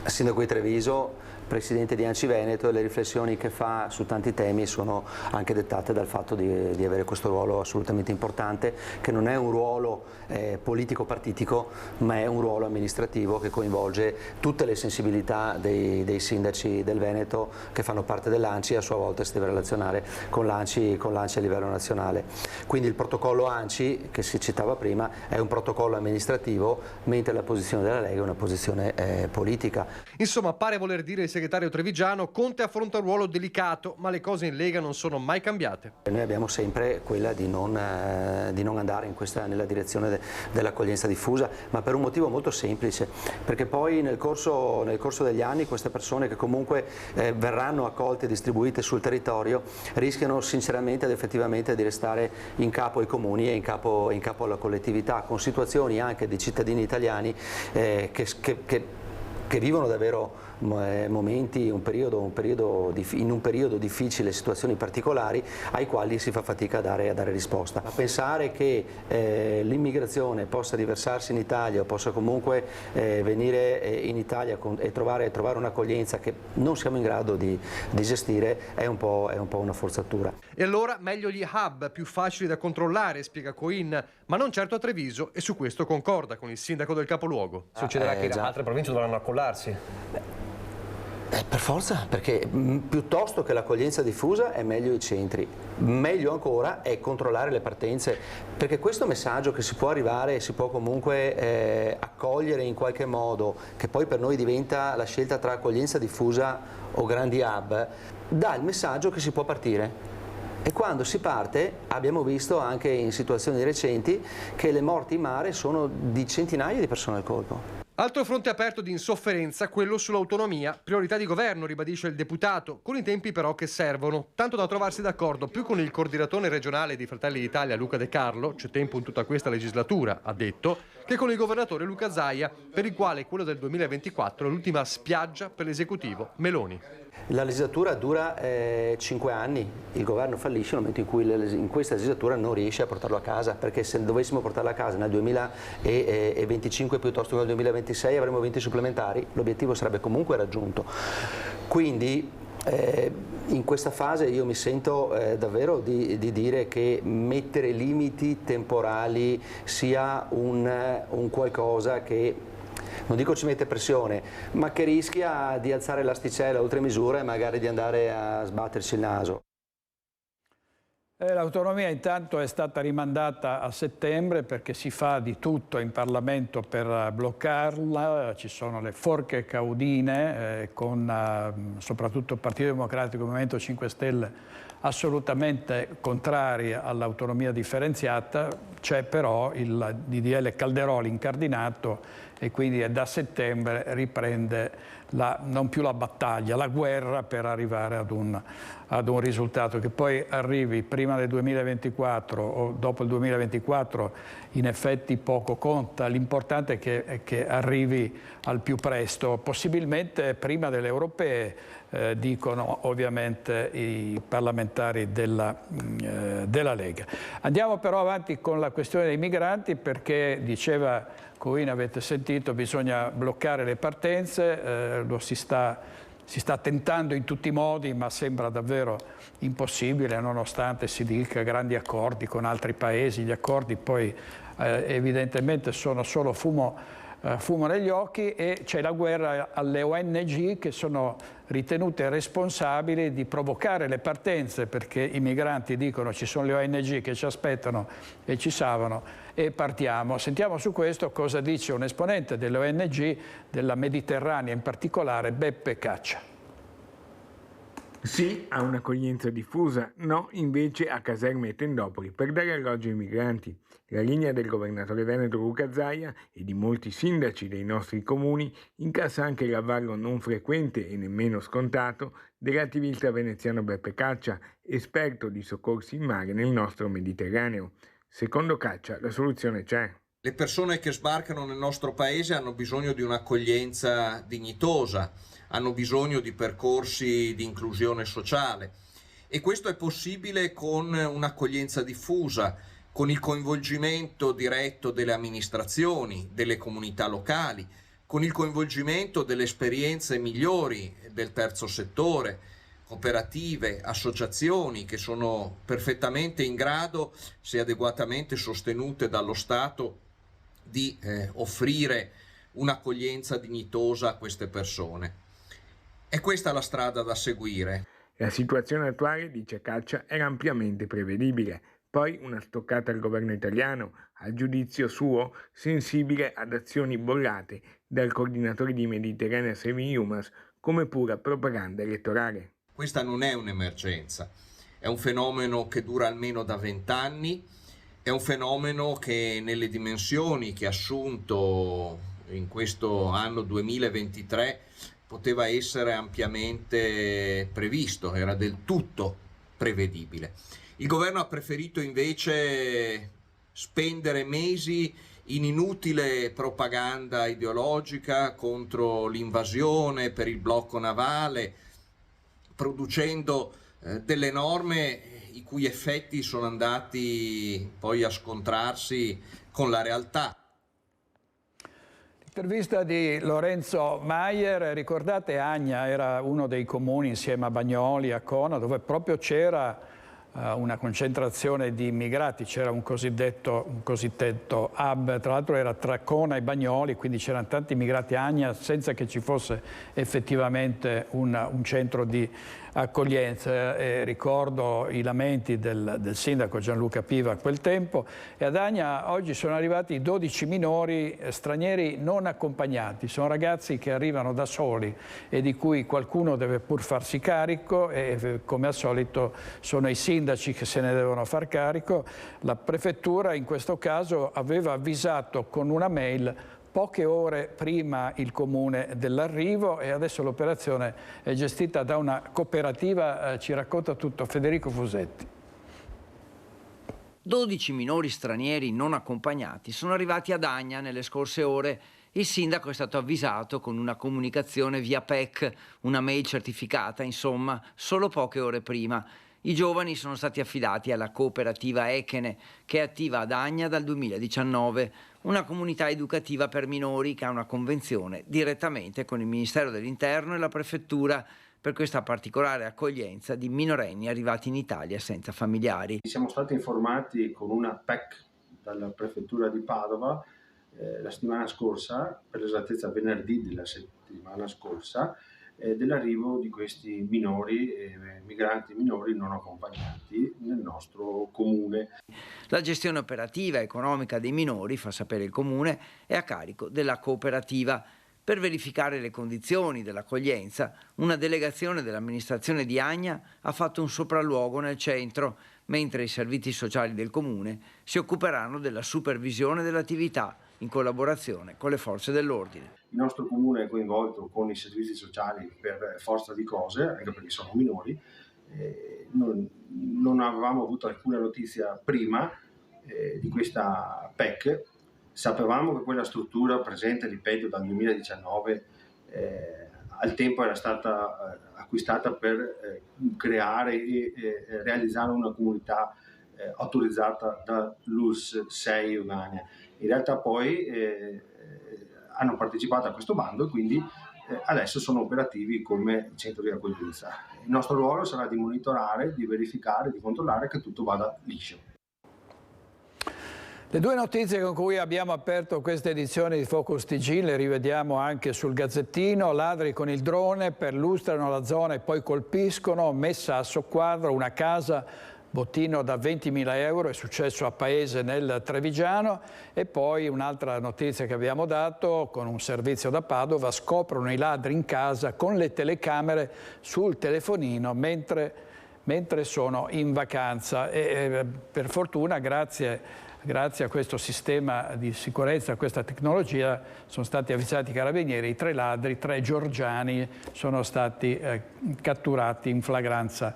sindaco di Treviso, presidente di ANCI Veneto, e le riflessioni che fa su tanti temi sono anche dettate dal fatto di avere questo ruolo assolutamente importante, che non è un ruolo politico-partitico, ma è un ruolo amministrativo che coinvolge tutte le sensibilità dei sindaci del Veneto che fanno parte dell'ANCI e a sua volta si deve relazionare con l'ANCI a livello nazionale. Quindi il protocollo ANCI, che si citava prima, è un protocollo amministrativo, mentre la posizione della Lega è una posizione politica. Insomma, pare voler dire il segretario trevigiano, Conte affronta un ruolo delicato, ma le cose in Lega non sono mai cambiate. Noi abbiamo sempre quella di non andare nella direzione dell'accoglienza diffusa, ma per un motivo molto semplice, perché poi nel corso degli anni queste persone che comunque verranno accolte e distribuite sul territorio rischiano sinceramente ed effettivamente di restare in capo ai comuni e in capo alla collettività, con situazioni anche di cittadini italiani che vivono davvero momenti, in un periodo difficile, situazioni particolari ai quali si fa fatica a dare risposta. A pensare che l'immigrazione possa riversarsi in Italia o possa comunque venire in Italia e trovare un'accoglienza che non siamo in grado di gestire è un po' una forzatura. E allora meglio gli hub, più facili da controllare, spiega Coin, ma non certo a Treviso, e su questo concorda con il sindaco del capoluogo. Succederà che altre province dovranno accollarsi? Per forza, perché piuttosto che l'accoglienza diffusa è meglio i centri, meglio ancora è controllare le partenze, perché questo messaggio che si può arrivare, si può comunque accogliere in qualche modo, che poi per noi diventa la scelta tra accoglienza diffusa o grandi hub, dà il messaggio che si può partire. E quando si parte, abbiamo visto anche in situazioni recenti che le morti in mare sono di centinaia di persone al colpo. Altro fronte aperto di insofferenza, quello sull'autonomia, priorità di governo, ribadisce il deputato, con i tempi però che servono, tanto da trovarsi d'accordo più con il coordinatore regionale di Fratelli d'Italia Luca De Carlo, c'è tempo in tutta questa legislatura, ha detto, che con il governatore Luca Zaia, per il quale quello del 2024 è l'ultima spiaggia per l'esecutivo Meloni. La legislatura dura 5 anni, il governo fallisce nel momento in cui in questa legislatura non riesce a portarlo a casa, perché se dovessimo portarlo a casa nel 2025 piuttosto che nel 2026 avremo 20 supplementari, l'obiettivo sarebbe comunque raggiunto. Quindi in questa fase io mi sento davvero di dire che mettere limiti temporali sia un qualcosa che, non dico ci mette pressione, ma che rischia di alzare l'asticella oltre misura e magari di andare a sbatterci il naso. L'autonomia intanto è stata rimandata a settembre perché si fa di tutto in Parlamento per bloccarla, ci sono le forche caudine con soprattutto il Partito Democratico e il Movimento 5 Stelle assolutamente contrari all'autonomia differenziata, c'è però il DDL Calderoli incardinato e quindi da settembre riprende non più la battaglia, la guerra per arrivare ad un risultato. Che poi arrivi prima del 2024 o dopo il 2024 in effetti poco conta, l'importante è che arrivi al più presto, possibilmente prima delle europee, dicono ovviamente i parlamentari della Lega. Andiamo però avanti con la questione dei migranti, perché diceva Coin, avete sentito, bisogna bloccare le partenze, lo si sta tentando in tutti i modi, ma sembra davvero impossibile, nonostante si dica grandi accordi con altri paesi. Gli accordi poi evidentemente sono solo fumo negli occhi, e c'è la guerra alle ONG che sono ritenute responsabili di provocare le partenze, perché i migranti dicono ci sono le ONG che ci aspettano e ci salvano e partiamo. Sentiamo su questo cosa dice un esponente delle ONG della Mediterranea, in particolare Beppe Caccia. Sì a un'accoglienza diffusa, no invece a caserme e tendopoli per dare alloggio ai migranti. La linea del governatore veneto Luca Zaia e di molti sindaci dei nostri comuni incassa anche l'avallo non frequente e nemmeno scontato dell'attivista veneziano Beppe Caccia, esperto di soccorsi in mare nel nostro Mediterraneo. Secondo Caccia la soluzione c'è. Le persone che sbarcano nel nostro paese hanno bisogno di un'accoglienza dignitosa, hanno bisogno di percorsi di inclusione sociale, e questo è possibile con un'accoglienza diffusa, con il coinvolgimento diretto delle amministrazioni, delle comunità locali, con il coinvolgimento delle esperienze migliori del terzo settore, cooperative, associazioni che sono perfettamente in grado, se adeguatamente sostenute dallo Stato, di offrire un'accoglienza dignitosa a queste persone. È questa la strada da seguire. La situazione attuale, dice Caccia, era ampiamente prevedibile. Poi una stoccata al governo italiano, a giudizio suo, sensibile ad azioni bollate dal coordinatore di Mediterranea Semi-Humas come pura propaganda elettorale. Questa non è un'emergenza, è un fenomeno che dura almeno da 20 anni, è un fenomeno che nelle dimensioni che ha assunto in questo anno 2023 poteva essere ampiamente previsto, era del tutto prevedibile. Il governo ha preferito invece spendere mesi in inutile propaganda ideologica contro l'invasione, per il blocco navale, producendo delle norme i cui effetti sono andati poi a scontrarsi con la realtà. L'intervista di Lorenzo Maier, ricordate Agna era uno dei comuni insieme a Bagnoli, a Cona, dove proprio c'era una concentrazione di immigrati, c'era un cosiddetto hub, tra l'altro era tra Cona e Bagnoli, quindi c'erano tanti immigrati a Agna senza che ci fosse effettivamente un centro di accoglienza. Ricordo i lamenti del sindaco Gianluca Piva a quel tempo, e ad Agna oggi sono arrivati 12 minori stranieri non accompagnati, sono ragazzi che arrivano da soli e di cui qualcuno deve pur farsi carico, e come al solito sono i sindaci che se ne devono far carico. La prefettura in questo caso aveva avvisato con una mail poche ore prima il comune dell'arrivo, e adesso l'operazione è gestita da una cooperativa, ci racconta tutto Federico Fusetti. 12 minori stranieri non accompagnati sono arrivati ad Agna nelle scorse ore Il sindaco è stato avvisato con una comunicazione via PEC, una mail certificata, insomma, solo poche ore prima. I giovani sono stati affidati alla cooperativa Echene, che è attiva ad Agna dal 2019, una comunità educativa per minori che ha una convenzione direttamente con il Ministero dell'Interno e la Prefettura per questa particolare accoglienza di minorenni arrivati in Italia senza familiari. Siamo stati informati con una PEC dalla Prefettura di Padova la settimana scorsa, per l'esattezza venerdì della settimana scorsa, dell'arrivo di questi minori, migranti minori non accompagnati nel nostro comune. La gestione operativa e economica dei minori, fa sapere il comune, è a carico della cooperativa. Per verificare le condizioni dell'accoglienza, una delegazione dell'amministrazione di Agna ha fatto un sopralluogo nel centro, mentre i servizi sociali del comune si occuperanno della supervisione dell'attività in collaborazione con le forze dell'ordine. Il nostro comune è coinvolto con i servizi sociali per forza di cose, anche perché sono minori. Non avevamo avuto alcuna notizia prima di questa PEC. Sapevamo che quella struttura presente, ripeto, dal 2019 al tempo era stata acquistata per creare e realizzare una comunità autorizzata dall'ULSS 6 Eugania. In realtà poi hanno partecipato a questo bando e quindi adesso sono operativi come centro di accoglienza. Il nostro ruolo sarà di monitorare, di verificare, di controllare che tutto vada liscio. Le due notizie con cui abbiamo aperto questa edizione di Focus TG le rivediamo anche sul Gazzettino. Ladri con il drone perlustrano la zona e poi colpiscono, messa a soqquadro una casa, bottino da 20.000 euro, è successo a Paese nel Trevigiano. E poi un'altra notizia che abbiamo dato, con un servizio da Padova, scoprono i ladri in casa con le telecamere sul telefonino mentre sono in vacanza. E per fortuna, grazie a questo sistema di sicurezza, a questa tecnologia, sono stati avvisati i carabinieri. I 3 ladri, 3 georgiani, sono stati catturati in flagranza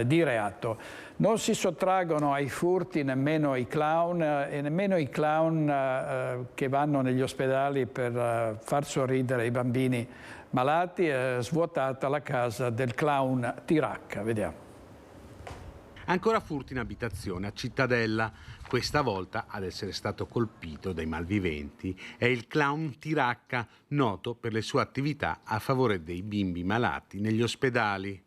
di reato. Non si sottraggono ai furti nemmeno i clown e nemmeno i clown che vanno negli ospedali per far sorridere i bambini malati. È svuotata la casa del clown Tiracca. Vediamo. Ancora furti in abitazione a Cittadella. Questa volta ad essere stato colpito dai malviventi è il clown Tiracca, noto per le sue attività a favore dei bimbi malati negli ospedali.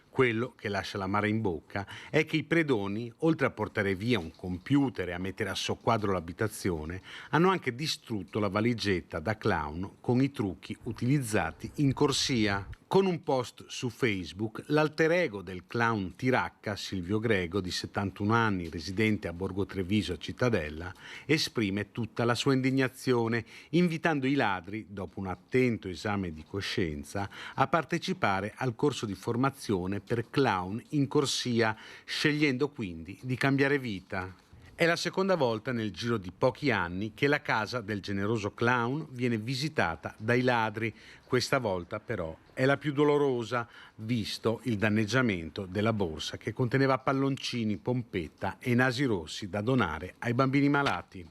Quello che lascia l'amaro in bocca è che i predoni, oltre a portare via un computer e a mettere a soqquadro l'abitazione, hanno anche distrutto la valigetta da clown con i trucchi utilizzati in corsia. Con un post su Facebook, l'alter ego del clown Tiracca, Silvio Grego, di 71 anni, residente a Borgo Treviso a Cittadella, esprime tutta la sua indignazione, invitando i ladri, dopo un attento esame di coscienza, a partecipare al corso di formazione per clown in corsia, scegliendo quindi di cambiare vita. È la seconda volta nel giro di pochi anni che la casa del generoso clown viene visitata dai ladri. Questa volta però è la più dolorosa, visto il danneggiamento della borsa che conteneva palloncini, pompetta e nasi rossi da donare ai bambini malati.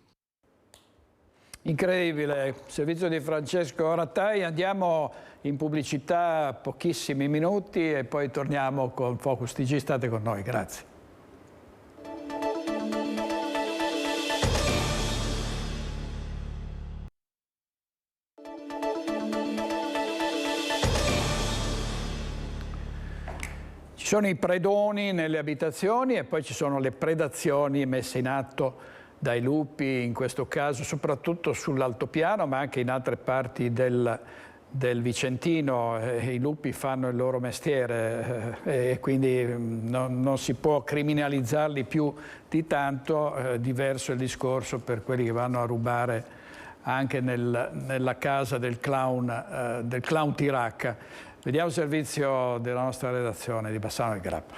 Incredibile, servizio di Francesco Rattai. Andiamo in pubblicità pochissimi minuti e poi torniamo con Focus TG. State con noi, grazie. Ci sono i predoni nelle abitazioni e poi ci sono le predazioni messe in atto dai lupi, in questo caso soprattutto sull'altopiano, ma anche in altre parti del Vicentino. I lupi fanno il loro mestiere e quindi non si può criminalizzarli più di tanto. Diverso il discorso per quelli che vanno a rubare anche nella casa del clown Tiracca. Vediamo il servizio della nostra redazione di Bassano del Grappa.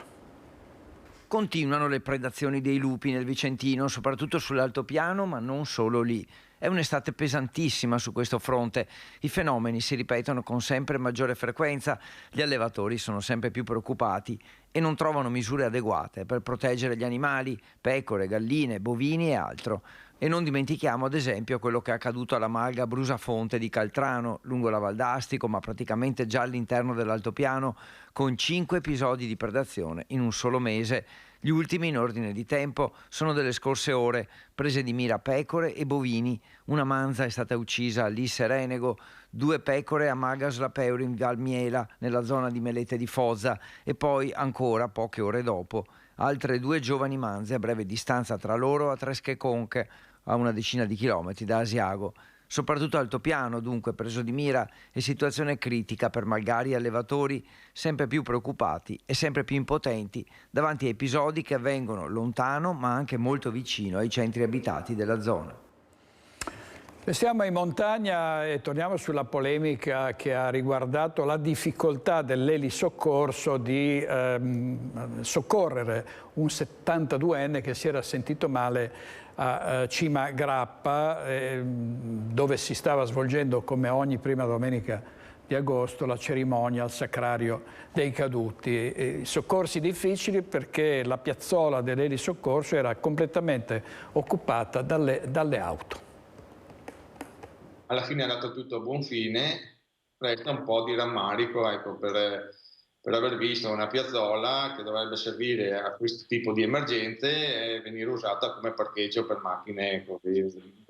Continuano le predazioni dei lupi nel Vicentino, soprattutto sull'altopiano, ma non solo lì. È un'estate pesantissima su questo fronte. I fenomeni si ripetono con sempre maggiore frequenza, gli allevatori sono sempre più preoccupati e non trovano misure adeguate per proteggere gli animali, pecore, galline, bovini e altro. E non dimentichiamo ad esempio quello che è accaduto alla malga Brusafonte di Caltrano, lungo la Valdastico, ma praticamente già all'interno dell'altopiano, con 5 episodi di predazione in un solo mese. Gli ultimi in ordine di tempo sono delle scorse ore, prese di mira pecore e bovini. Una manza è stata uccisa a Lisserenego, 2 pecore a Magas La Peur in Val Miela, nella zona di Melete di Fozza, e poi ancora, poche ore dopo, altre 2 giovani manze a breve distanza tra loro a Tresche-Conche, a una decina di chilometri da Asiago. Soprattutto altopiano, dunque, preso di mira e situazione critica per malgari e allevatori sempre più preoccupati e sempre più impotenti davanti a episodi che avvengono lontano ma anche molto vicino ai centri abitati della zona. Restiamo in montagna e torniamo sulla polemica che ha riguardato la difficoltà dell'elisoccorso di soccorrere un 72enne che si era sentito male a Cima Grappa, dove si stava svolgendo, come ogni prima domenica di agosto, la cerimonia al Sacrario dei Caduti. Soccorsi difficili perché la piazzola dell'elisoccorso era completamente occupata dalle auto. Alla fine è andato tutto a buon fine, resta un po' di rammarico, ecco, per aver visto una piazzola che dovrebbe servire a questo tipo di emergenze e venire usata come parcheggio per macchine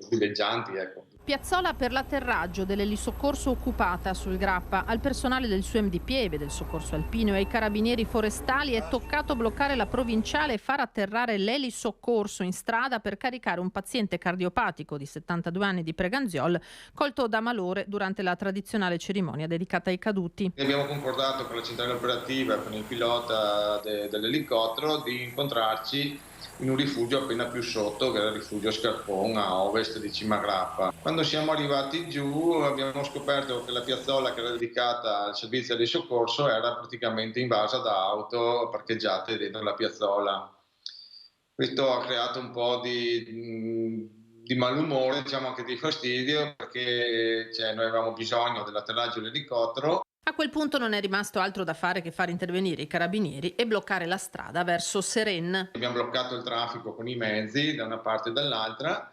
villeggianti. Ecco. Piazzola per l'atterraggio dell'elisoccorso occupata sul Grappa. Al personale del SUEM Pieve, del soccorso alpino e ai carabinieri forestali è toccato bloccare la provinciale e far atterrare l'elisoccorso in strada per caricare un paziente cardiopatico di 72 anni di Preganziol colto da malore durante la tradizionale cerimonia dedicata ai caduti. Abbiamo concordato con la centrale operativa e con il pilota dell'elicottero di incontrarci in un rifugio appena più sotto, che era il rifugio Scarpon a ovest di Cima Grappa. Quando siamo arrivati giù abbiamo scoperto che la piazzola che era dedicata al servizio di soccorso era praticamente invasa da auto parcheggiate dentro la piazzola. Questo ha creato un po' di malumore, diciamo anche di fastidio, perché noi avevamo bisogno dell'atterraggio dell'elicottero. A quel punto non è rimasto altro da fare che far intervenire i carabinieri e bloccare la strada verso Seren. Abbiamo bloccato il traffico con i mezzi da una parte e dall'altra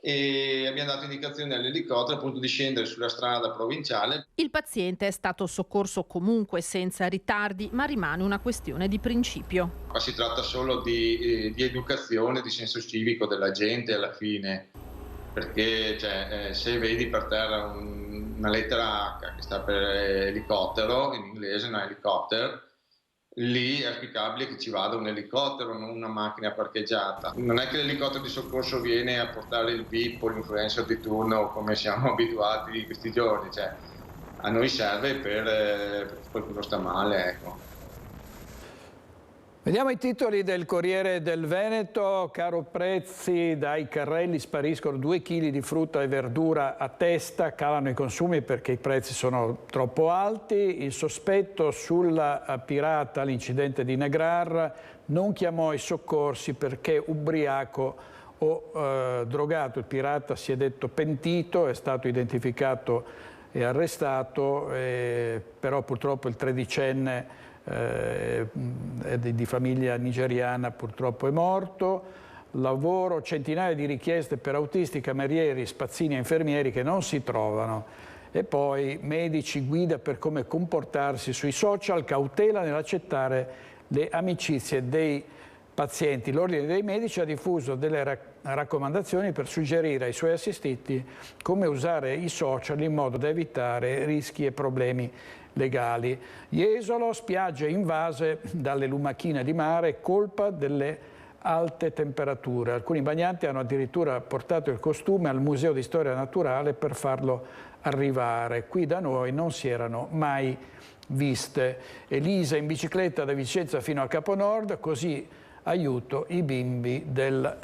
e abbiamo dato indicazione all'elicottero appunto di scendere sulla strada provinciale. Il paziente è stato soccorso comunque senza ritardi, ma rimane una questione di principio. Ma si tratta solo di educazione, di senso civico della gente alla fine, perché se vedi per terra una lettera H che sta per elicottero, in inglese no helicopter, lì è auspicabile che ci vada un elicottero, non una macchina parcheggiata. Non è che l'elicottero di soccorso viene a portare il VIP o l'influencer di turno come siamo abituati in questi giorni, a noi serve perché qualcuno sta male, ecco. Vediamo i titoli del Corriere del Veneto. Caro prezzi, dai carrelli spariscono 2 kg di frutta e verdura a testa, calano i consumi perché i prezzi sono troppo alti. Il sospetto sulla pirata, l'incidente di Negrar, non chiamò i soccorsi perché ubriaco o drogato. Il pirata si è detto pentito, è stato identificato e arrestato, però purtroppo il 13enne di famiglia nigeriana purtroppo è morto. Lavoro, centinaia di richieste per autisti, camerieri, spazzini e infermieri che non si trovano. E poi medici, guida per come comportarsi sui social, cautela nell'accettare le amicizie dei pazienti. L'Ordine dei Medici ha diffuso delle raccomandazioni per suggerire ai suoi assistiti come usare i social in modo da evitare rischi e problemi legali. Jesolo, spiagge invase dalle lumachine di mare, colpa delle alte temperature. Alcuni bagnanti hanno addirittura portato il costume al Museo di Storia Naturale per farlo arrivare. Qui da noi non si erano mai viste. Elisa in bicicletta da Vicenza fino a Caponord, così aiuto i bimbi del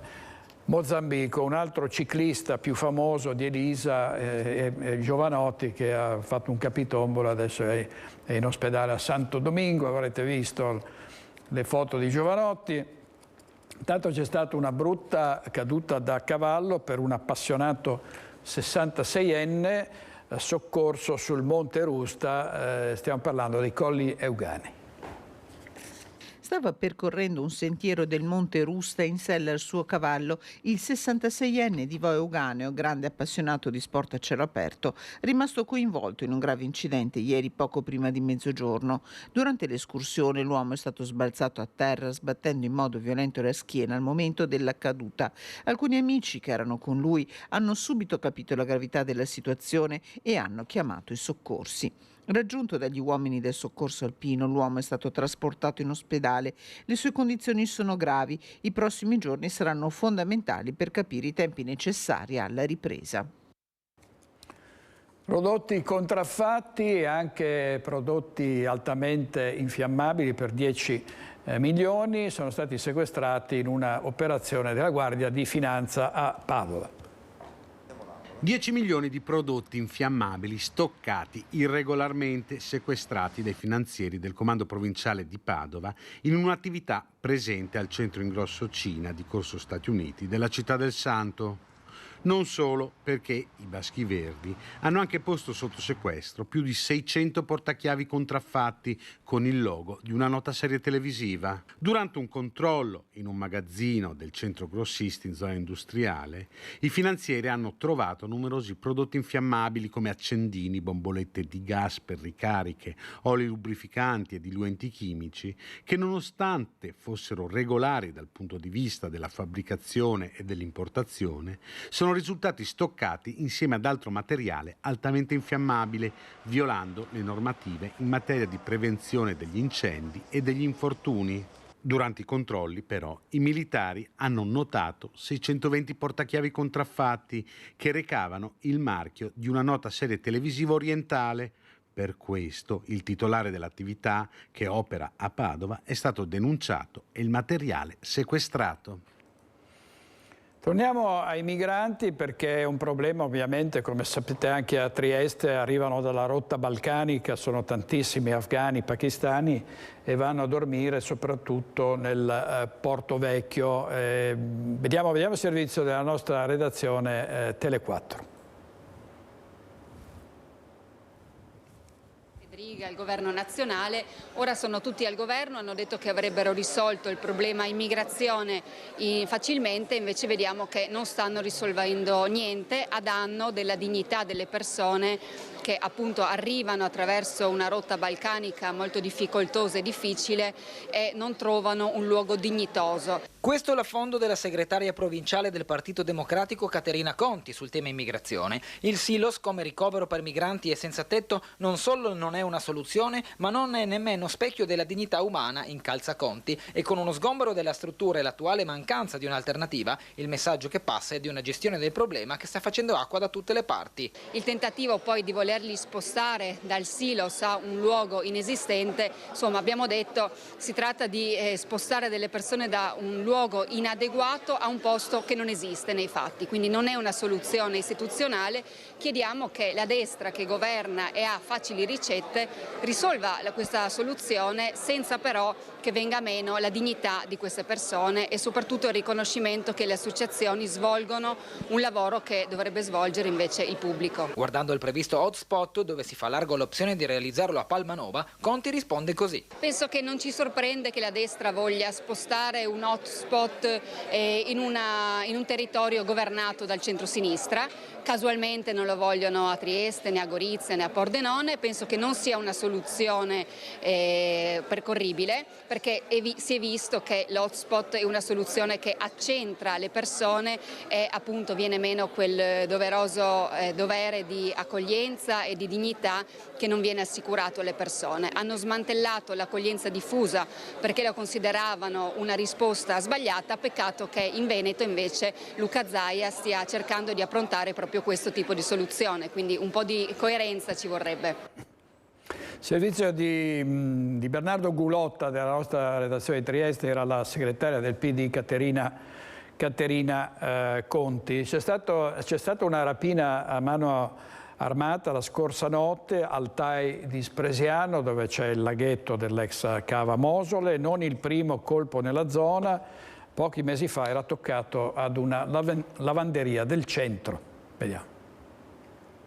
Mozambico. Un altro ciclista più famoso di Elisa è Giovanotti, che ha fatto un capitombolo, adesso è in ospedale a Santo Domingo. Avrete visto le foto di Giovanotti. Intanto c'è stata una brutta caduta da cavallo per un appassionato 66enne, soccorso sul Monte Rusta, stiamo parlando dei Colli Euganei. Stava percorrendo un sentiero del Monte Rusta in sella al suo cavallo il 66enne di Vo Euganeo, grande appassionato di sport a cielo aperto, rimasto coinvolto in un grave incidente ieri poco prima di mezzogiorno. Durante l'escursione l'uomo è stato sbalzato a terra sbattendo in modo violento la schiena al momento della caduta. Alcuni amici che erano con lui hanno subito capito la gravità della situazione e hanno chiamato i soccorsi. Raggiunto dagli uomini del soccorso alpino, l'uomo è stato trasportato in ospedale. Le sue condizioni sono gravi. I prossimi giorni saranno fondamentali per capire i tempi necessari alla ripresa. Prodotti contraffatti e anche prodotti altamente infiammabili per 10 milioni sono stati sequestrati in una operazione della Guardia di Finanza a Padova. 10 milioni di prodotti infiammabili stoccati irregolarmente sequestrati dai finanzieri del Comando Provinciale di Padova in un'attività presente al centro ingrosso Cina di Corso Stati Uniti della Città del Santo. Non solo, perché i Baschi Verdi hanno anche posto sotto sequestro più di 600 portachiavi contraffatti con il logo di una nota serie televisiva. Durante un controllo in un magazzino del centro grossisti in zona industriale, i finanzieri hanno trovato numerosi prodotti infiammabili come accendini, bombolette di gas per ricariche, oli lubrificanti e diluenti chimici che, nonostante fossero regolari dal punto di vista della fabbricazione e dell'importazione, sono risultati stoccati insieme ad altro materiale altamente infiammabile, violando le normative in materia di prevenzione degli incendi e degli infortuni. Durante i controlli, però, i militari hanno notato 620 portachiavi contraffatti che recavano il marchio di una nota serie televisiva orientale. Per questo il titolare dell'attività, che opera a Padova, è stato denunciato e il materiale sequestrato. Torniamo ai migranti perché è un problema, ovviamente, come sapete anche a Trieste arrivano dalla rotta balcanica, sono tantissimi afghani, pakistani e vanno a dormire soprattutto nel Porto Vecchio. Vediamo il servizio della nostra redazione Tele4. Il governo nazionale, ora sono tutti al governo, hanno detto che avrebbero risolto il problema immigrazione facilmente, invece vediamo che non stanno risolvendo niente a danno della dignità delle persone che appunto arrivano attraverso una rotta balcanica molto difficoltosa e difficile e non trovano un luogo dignitoso. Questo è l'affondo della segretaria provinciale del Partito Democratico Caterina Conti sul tema immigrazione. Il Silos come ricovero per migranti e senza tetto non solo non è una soluzione, ma non è nemmeno specchio della dignità umana, incalza Conti, e con uno sgombero della struttura e l'attuale mancanza di un'alternativa, il messaggio che passa è di una gestione del problema che sta facendo acqua da tutte le parti. Il tentativo poi di volerli spostare dal Silos a un luogo inesistente, insomma abbiamo detto si tratta di spostare delle persone da un luogo inadeguato a un posto che non esiste nei fatti, quindi non è una soluzione istituzionale. Chiediamo che la destra che governa e ha facili ricette risolva questa soluzione senza però che venga meno la dignità di queste persone e soprattutto il riconoscimento che le associazioni svolgono un lavoro che dovrebbe svolgere invece il pubblico. Guardando il previsto hotspot, dove si fa largo l'opzione di realizzarlo a Palmanova, Conti risponde così. Penso che non ci sorprende che la destra voglia spostare un hotspot in un territorio governato dal centro-sinistra. Casualmente non lo vogliono a Trieste, né a Gorizia, né a Pordenone. Penso che non sia una soluzione percorribile, perché si è visto che l'hotspot è una soluzione che accentra le persone e appunto viene meno quel doveroso dovere di accoglienza e di dignità che non viene assicurato alle persone. Hanno smantellato l'accoglienza diffusa perché la consideravano una risposta sbagliata. Peccato che in Veneto invece Luca Zaia stia cercando di approntare proprio questo tipo di soluzione, quindi un po' di coerenza ci vorrebbe. Servizio di Bernardo Gulotta della nostra redazione di Trieste, era la segretaria del PD Caterina Conti. C'è stata una rapina a mano armata la scorsa notte al TAI di Spresiano, dove c'è il laghetto dell'ex cava Mosole, non il primo colpo nella zona. Pochi mesi fa era toccato ad una lavanderia del centro. Vediamo.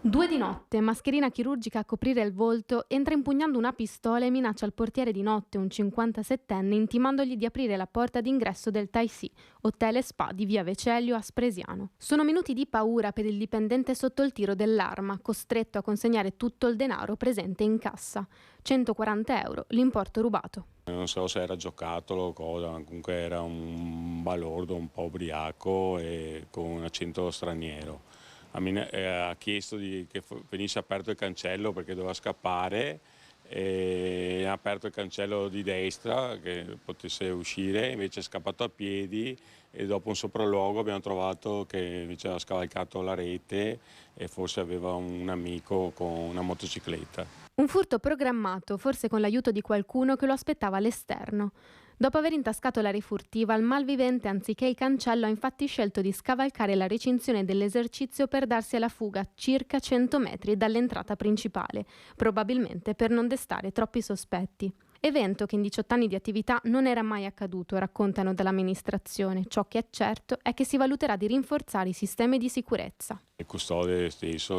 2 di notte, mascherina chirurgica a coprire il volto, entra impugnando una pistola e minaccia il portiere di notte, un 57enne, intimandogli di aprire la porta d'ingresso del Tai-Si, hotel e spa di via Vecelio a Spresiano. Sono minuti di paura per il dipendente sotto il tiro dell'arma, costretto a consegnare tutto il denaro presente in cassa. 140 euro, l'importo rubato. Non so se era giocattolo o cosa, ma comunque era un balordo un po' ubriaco e con un accento straniero. Ha chiesto che venisse aperto il cancello perché doveva scappare e ha aperto il cancello di destra che potesse uscire, invece è scappato a piedi e dopo un sopralluogo abbiamo trovato che invece aveva scavalcato la rete e forse aveva un amico con una motocicletta. Un furto programmato, forse con l'aiuto di qualcuno che lo aspettava all'esterno. Dopo aver intascato la rifurtiva, il malvivente, anziché il cancello, ha infatti scelto di scavalcare la recinzione dell'esercizio per darsi alla fuga circa 100 metri dall'entrata principale, probabilmente per non destare troppi sospetti. Evento che in 18 anni di attività non era mai accaduto, raccontano dall'amministrazione. Ciò che è certo è che si valuterà di rinforzare i sistemi di sicurezza. Il custode stesso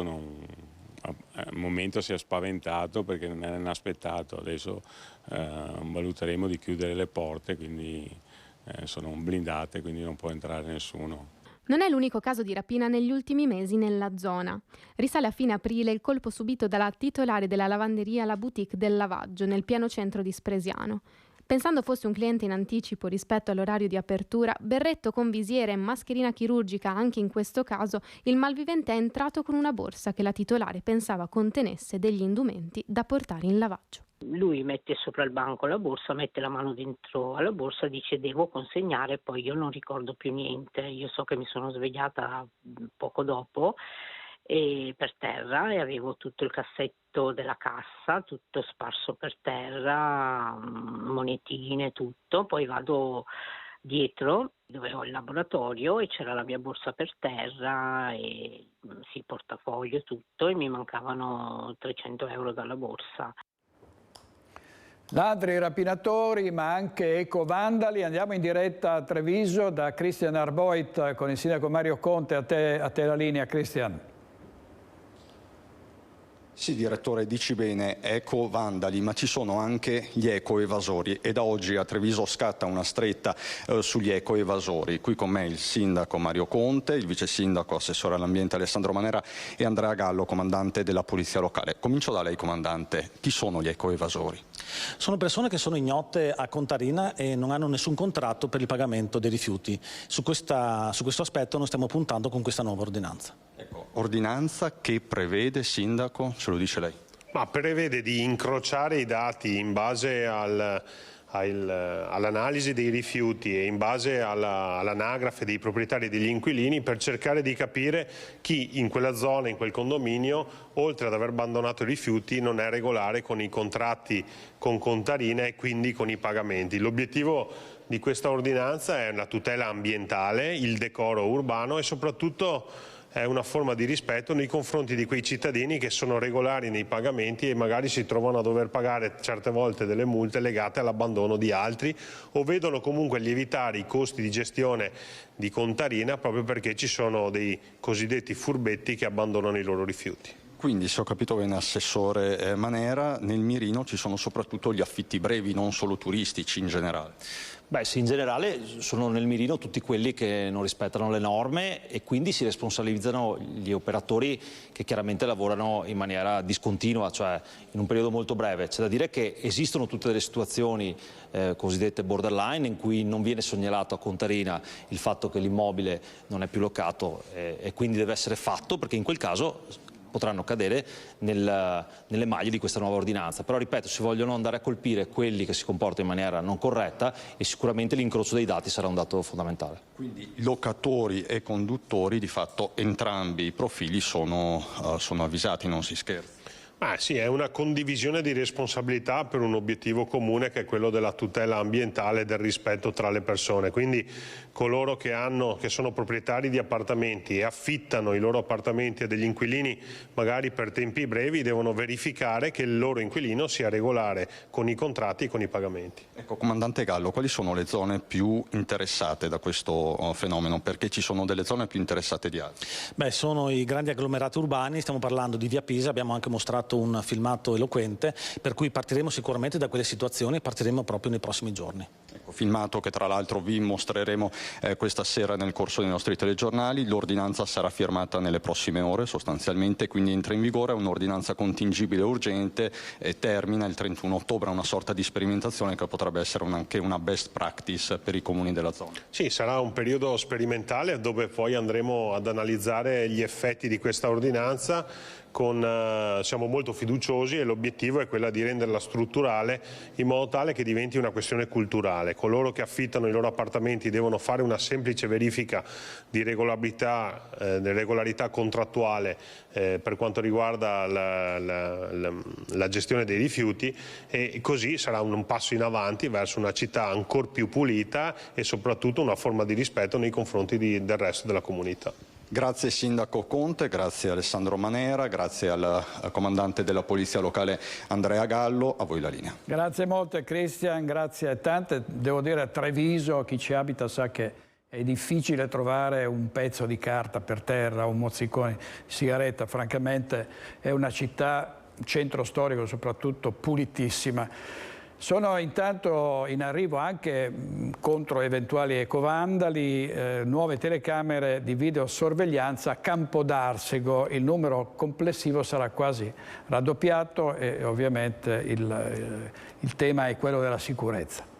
al momento si è spaventato perché non era inaspettato, adesso valuteremo di chiudere le porte, quindi sono blindate, quindi non può entrare nessuno. Non è l'unico caso di rapina negli ultimi mesi nella zona. Risale a fine aprile il colpo subito dalla titolare della lavanderia La Boutique del Lavaggio nel pieno centro di Spresiano. Pensando fosse un cliente in anticipo rispetto all'orario di apertura, berretto con visiera e mascherina chirurgica anche in questo caso, il malvivente è entrato con una borsa che la titolare pensava contenesse degli indumenti da portare in lavaggio. Lui mette sopra il banco la borsa, mette la mano dentro alla borsa, dice devo consegnare, poi io non ricordo più niente. Io so che mi sono svegliata poco dopo per terra e avevo tutto il cassetto della cassa, tutto sparso per terra, monetine, tutto. Poi vado dietro dove ho il laboratorio e c'era la mia borsa per terra e sì, portafoglio, tutto, e mi mancavano 300 euro dalla borsa. Ladri, rapinatori, ma anche ecovandali. Andiamo in diretta a Treviso da Christian Arboit con il sindaco Mario Conte. A te la linea, Christian. Sì, direttore, dici bene, eco-vandali, ma ci sono anche gli eco-evasori e da oggi a Treviso scatta una stretta sugli eco-evasori. Qui con me il sindaco Mario Conte, il vice sindaco, assessore all'ambiente Alessandro Manera e Andrea Gallo, comandante della Polizia Locale. Comincio da lei, comandante. Chi sono gli eco-evasori? Sono persone che sono ignote a Contarina e non hanno nessun contratto per il pagamento dei rifiuti. Su questo aspetto noi stiamo puntando con questa nuova ordinanza. Ecco, ordinanza che prevede, sindaco, ce lo dice lei? Ma prevede di incrociare i dati in base all'analisi dei rifiuti e in base all'anagrafe dei proprietari degli inquilini per cercare di capire chi in quella zona, in quel condominio, oltre ad aver abbandonato i rifiuti, non è regolare con i contratti con Contarina e quindi con i pagamenti. L'obiettivo di questa ordinanza è la tutela ambientale, il decoro urbano e soprattutto è una forma di rispetto nei confronti di quei cittadini che sono regolari nei pagamenti e magari si trovano a dover pagare certe volte delle multe legate all'abbandono di altri o vedono comunque lievitare i costi di gestione di Contarina proprio perché ci sono dei cosiddetti furbetti che abbandonano i loro rifiuti. Quindi, se ho capito bene, assessore Manera, nel mirino ci sono soprattutto gli affitti brevi, non solo turistici in generale. Beh sì, in generale sono nel mirino tutti quelli che non rispettano le norme e quindi si responsabilizzano gli operatori che chiaramente lavorano in maniera discontinua, cioè in un periodo molto breve. C'è da dire che esistono tutte delle situazioni cosiddette borderline in cui non viene segnalato a Contarina il fatto che l'immobile non è più locato e quindi deve essere fatto, perché in quel caso potranno cadere nelle maglie di questa nuova ordinanza. Però ripeto, si vogliono andare a colpire quelli che si comportano in maniera non corretta e sicuramente l'incrocio dei dati sarà un dato fondamentale. Quindi locatori e conduttori, di fatto entrambi i profili sono avvisati, non si scherza. Sì, è una condivisione di responsabilità per un obiettivo comune che è quello della tutela ambientale e del rispetto tra le persone. Quindi coloro che sono proprietari di appartamenti e affittano i loro appartamenti a degli inquilini magari per tempi brevi devono verificare che il loro inquilino sia regolare con i contratti e con i pagamenti. Ecco, Comandante Gallo, quali sono le zone più interessate da questo fenomeno? Perché ci sono delle zone più interessate di altre? Sono i grandi agglomerati urbani, stiamo parlando di Via Pisa, abbiamo anche mostrato un filmato eloquente, per cui partiremo sicuramente da quelle situazioni e partiremo proprio nei prossimi giorni. Ecco, filmato che tra l'altro vi mostreremo questa sera nel corso dei nostri telegiornali. L'ordinanza sarà firmata nelle prossime ore sostanzialmente, quindi entra in vigore, è un'ordinanza contingibile urgente e termina il 31 ottobre, una sorta di sperimentazione che potrebbe essere anche una best practice per i comuni della zona. Sì, sarà un periodo sperimentale dove poi andremo ad analizzare gli effetti di questa ordinanza. Siamo molto fiduciosi e l'obiettivo è quello di renderla strutturale in modo tale che diventi una questione culturale. Coloro che affittano i loro appartamenti devono fare una semplice verifica di regolarità contrattuale per quanto riguarda la gestione dei rifiuti, e così sarà un passo in avanti verso una città ancora più pulita e soprattutto una forma di rispetto nei confronti del resto della comunità. Grazie Sindaco Conte, grazie Alessandro Manera, grazie al comandante della Polizia Locale Andrea Gallo, a voi la linea. Grazie molte Cristian, grazie tante. Devo dire, a Treviso chi ci abita sa che è difficile trovare un pezzo di carta per terra, un mozzicone di sigaretta, francamente è una città, un centro storico soprattutto, pulitissima. Sono intanto in arrivo anche contro eventuali ecovandali nuove telecamere di videosorveglianza a Campodarsego. Il numero complessivo sarà quasi raddoppiato e ovviamente il tema è quello della sicurezza.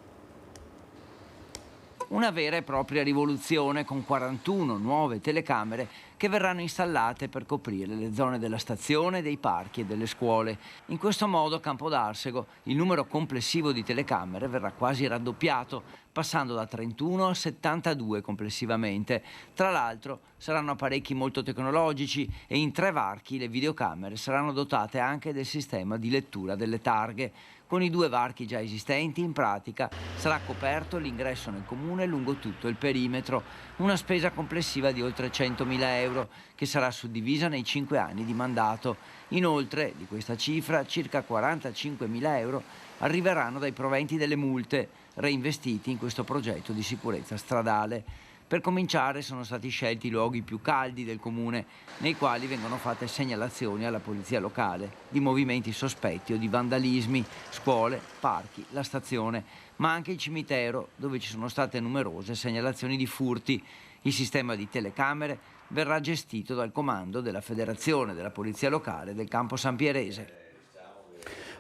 Una vera e propria rivoluzione con 41 nuove telecamere che verranno installate per coprire le zone della stazione, dei parchi e delle scuole. In questo modo a Campodarsego il numero complessivo di telecamere verrà quasi raddoppiato, passando da 31 a 72 complessivamente. Tra l'altro saranno apparecchi molto tecnologici e in 3 varchi le videocamere saranno dotate anche del sistema di lettura delle targhe. Con i 2 varchi già esistenti, in pratica, sarà coperto l'ingresso nel comune lungo tutto il perimetro, una spesa complessiva di oltre 100.000 euro, che sarà suddivisa nei 5 anni di mandato. Inoltre, di questa cifra, circa 45.000 euro arriveranno dai proventi delle multe, reinvestiti in questo progetto di sicurezza stradale. Per cominciare sono stati scelti i luoghi più caldi del comune, nei quali vengono fatte segnalazioni alla polizia locale di movimenti sospetti o di vandalismi, scuole, parchi, la stazione, ma anche il cimitero, dove ci sono state numerose segnalazioni di furti. Il sistema di telecamere verrà gestito dal comando della Federazione della Polizia Locale del Campo Sampierese.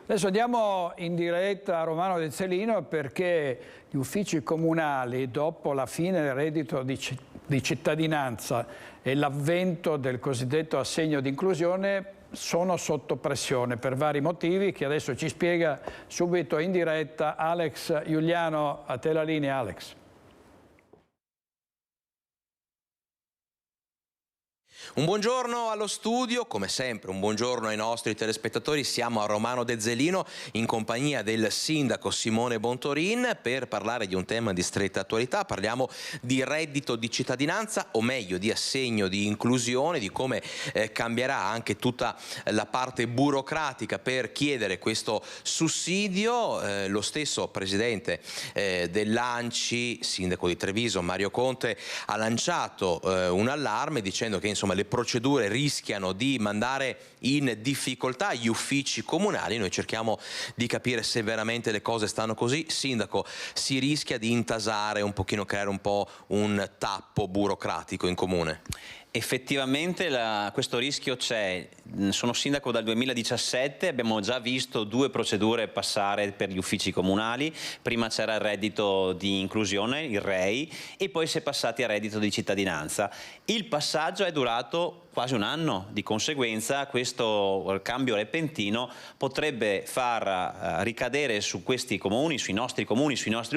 Adesso andiamo in diretta a Romano d'Ezzelino perché gli uffici comunali, dopo la fine del reddito di cittadinanza e l'avvento del cosiddetto assegno di inclusione, sono sotto pressione per vari motivi che adesso ci spiega subito in diretta Alex Giuliano. A te la linea, Alex. Un buongiorno allo studio, come sempre un buongiorno ai nostri telespettatori. Siamo a Romano d'Ezzelino in compagnia del sindaco Simone Bontorin per parlare di un tema di stretta attualità. Parliamo di reddito di cittadinanza, o meglio di assegno di inclusione, di come cambierà anche tutta la parte burocratica per chiedere questo sussidio. Lo stesso presidente dell'ANCI, sindaco di Treviso, Mario Conte, ha lanciato un allarme dicendo che insomma le procedure rischiano di mandare in difficoltà gli uffici comunali. Noi cerchiamo di capire se veramente le cose stanno così. Sindaco, si rischia di intasare un pochino, creare un po' un tappo burocratico in comune? Effettivamente questo rischio c'è. Sono sindaco dal 2017, abbiamo già visto 2 procedure passare per gli uffici comunali. Prima c'era il reddito di inclusione, il REI, e poi si è passati al reddito di cittadinanza. Il passaggio è durato quasi un anno. Di conseguenza questo cambio repentino potrebbe far ricadere su questi comuni, sui nostri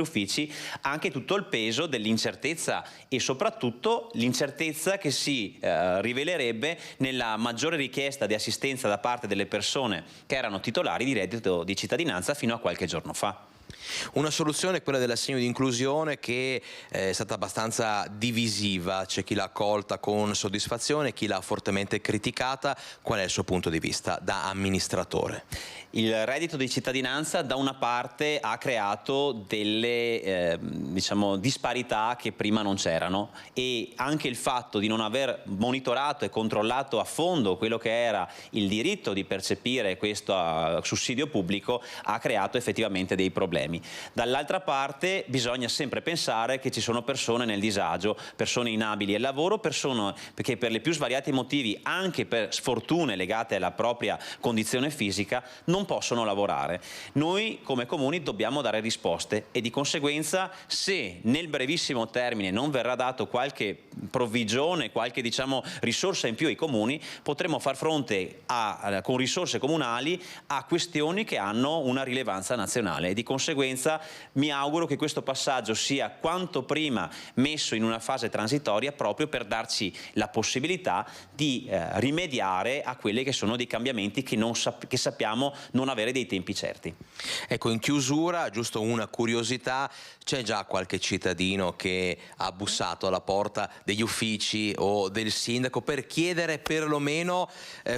uffici, anche tutto il peso dell'incertezza e soprattutto l'incertezza che si rivelerebbe nella maggiore richiesta di assistenza da parte delle persone che erano titolari di reddito di cittadinanza fino a qualche giorno fa. Una soluzione è quella dell'assegno di inclusione, che è stata abbastanza divisiva, c'è chi l'ha accolta con soddisfazione, chi l'ha fortemente criticata. Qual è il suo punto di vista da amministratore? Il reddito di cittadinanza da una parte ha creato delle disparità che prima non c'erano, e anche il fatto di non aver monitorato e controllato a fondo quello che era il diritto di percepire questo sussidio pubblico ha creato effettivamente dei problemi. Dall'altra parte bisogna sempre pensare che ci sono persone nel disagio, persone inabili al lavoro, persone che per le più svariati motivi, anche per sfortune legate alla propria condizione fisica, non possono lavorare. Noi come comuni dobbiamo dare risposte e di conseguenza, se nel brevissimo termine non verrà dato qualche provvigione, qualche risorsa in più ai comuni, potremo far fronte con risorse comunali a questioni che hanno una rilevanza nazionale. E di conseguenza mi auguro che questo passaggio sia quanto prima messo in una fase transitoria, proprio per darci la possibilità di rimediare a quelli che sono dei cambiamenti che sappiamo non avere dei tempi certi. Ecco, in chiusura, giusto una curiosità: c'è già qualche cittadino che ha bussato alla porta degli uffici o del sindaco per chiedere perlomeno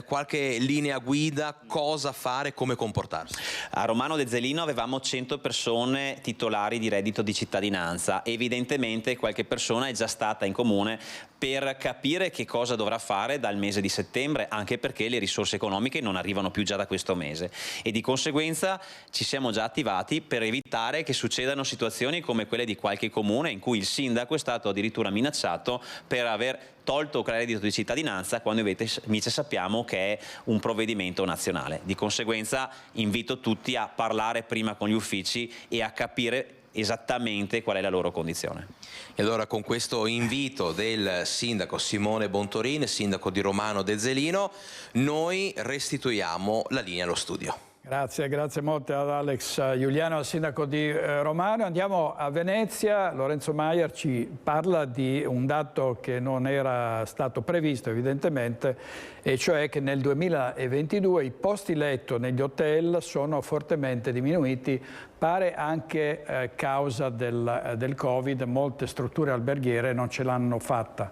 qualche linea guida, cosa fare, come comportarsi? A Romano De Zelino avevamo 100 persone titolari di reddito di cittadinanza. Evidentemente qualche persona è già stata in comune per capire che cosa dovrà fare dal mese di settembre, anche perché le risorse economiche non arrivano più già da questo mese, e di conseguenza ci siamo già attivati per evitare che succedano situazioni come quelle di qualche comune in cui il sindaco è stato addirittura minacciato per aver tolto il reddito di cittadinanza, quando invece sappiamo che è un provvedimento nazionale. Di conseguenza invito tutti a parlare prima con gli uffici e a capire esattamente qual è la loro condizione. E allora, con questo invito del sindaco Simone Bontorin, sindaco di Romano De Zelino, noi restituiamo la linea allo studio. Grazie molto ad Alex Giuliano, sindaco di Romano. Andiamo a Venezia. Lorenzo Maier ci parla di un dato che non era stato previsto evidentemente, e cioè che nel 2022 i posti letto negli hotel sono fortemente diminuiti, pare anche causa del Covid. Molte strutture alberghiere non ce l'hanno fatta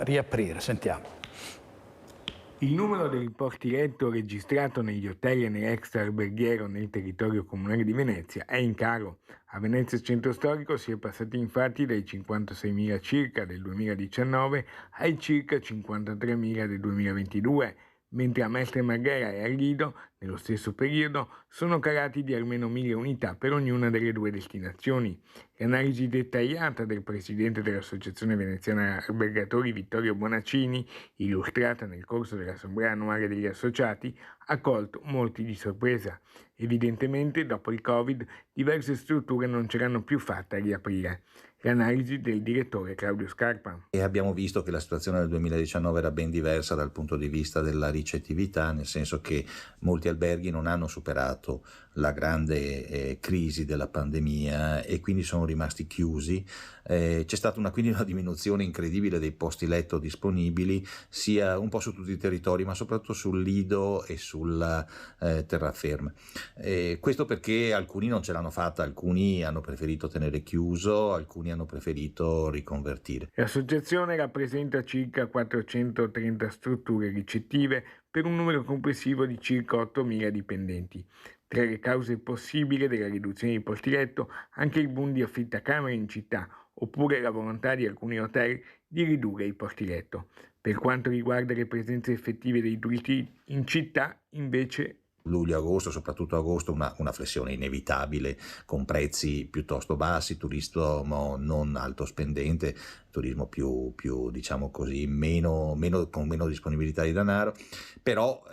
riaprire. Sentiamo. Il numero dei posti letto registrato negli hotel e nell'extra alberghiero nel territorio comunale di Venezia è in calo. A Venezia Centro Storico si è passati infatti dai 56.000 circa del 2019 ai circa 53.000 del 2022, mentre a Mestre Marghera e a Lido, nello stesso periodo, sono calati di almeno 1.000 unità per ognuna delle due destinazioni. L'analisi dettagliata del presidente dell'Associazione Veneziana Albergatori Vittorio Bonaccini, illustrata nel corso dell'Assemblea annuale degli associati, ha colto molti di sorpresa. Evidentemente, dopo il Covid, diverse strutture non ce l'hanno più fatta a riaprire. L'analisi del direttore Claudio Scarpa. E abbiamo visto che la situazione del 2019 era ben diversa dal punto di vista della ricettività, nel senso che molti alberghi non hanno superato la grande crisi della pandemia e quindi sono rimasti chiusi. C'è stata quindi una diminuzione incredibile dei posti letto disponibili, sia un po' su tutti i territori, ma soprattutto sul Lido e sulla terraferma. Questo perché alcuni non ce l'hanno fatta, alcuni hanno preferito tenere chiuso, alcuni hanno preferito riconvertire. L'associazione rappresenta circa 430 strutture ricettive per un numero complessivo di circa 8.000 dipendenti. Tra le cause possibili della riduzione di posti letto anche il boom di affittacamere in città, oppure la volontà di alcuni hotel di ridurre i posti letto. Per quanto riguarda le presenze effettive dei turisti in città, invece, luglio-agosto, soprattutto agosto, una flessione inevitabile con prezzi piuttosto bassi, turismo non alto spendente turismo più diciamo così, con meno disponibilità di denaro, però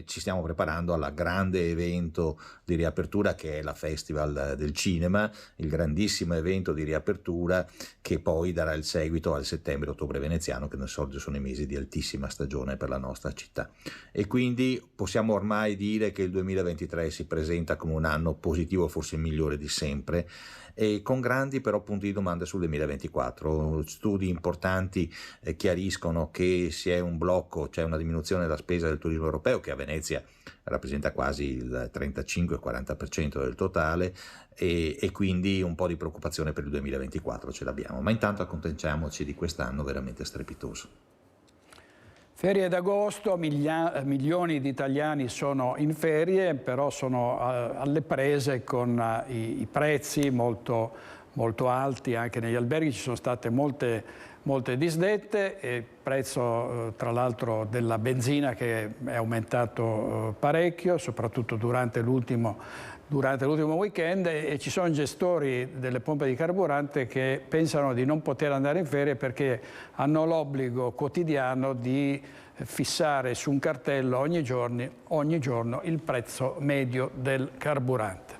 ci stiamo preparando alla grande evento di riapertura che è la Festival del Cinema, il grandissimo evento di riapertura che poi darà il seguito al settembre-ottobre veneziano, che nel solito sono i mesi di altissima stagione per la nostra città. E quindi possiamo ormai dire che il 2023 si presenta come un anno positivo, forse il migliore di sempre, e con grandi però punti di domanda sul 2024. Studi importanti chiariscono che si è un blocco, c'è una diminuzione della spesa del turismo europeo che a Venezia rappresenta quasi il 35-40% del totale, e quindi un po' di preoccupazione per il 2024 ce l'abbiamo, ma intanto accontentiamoci di quest'anno veramente strepitoso. Ferie d'agosto, milioni di italiani sono in ferie, però sono alle prese con i prezzi molto, molto alti, anche negli alberghi ci sono state molte disdette, e il prezzo tra l'altro della benzina che è aumentato parecchio, soprattutto durante l'ultimo weekend, e ci sono gestori delle pompe di carburante che pensano di non poter andare in ferie perché hanno l'obbligo quotidiano di fissare su un cartello ogni giorno il prezzo medio del carburante.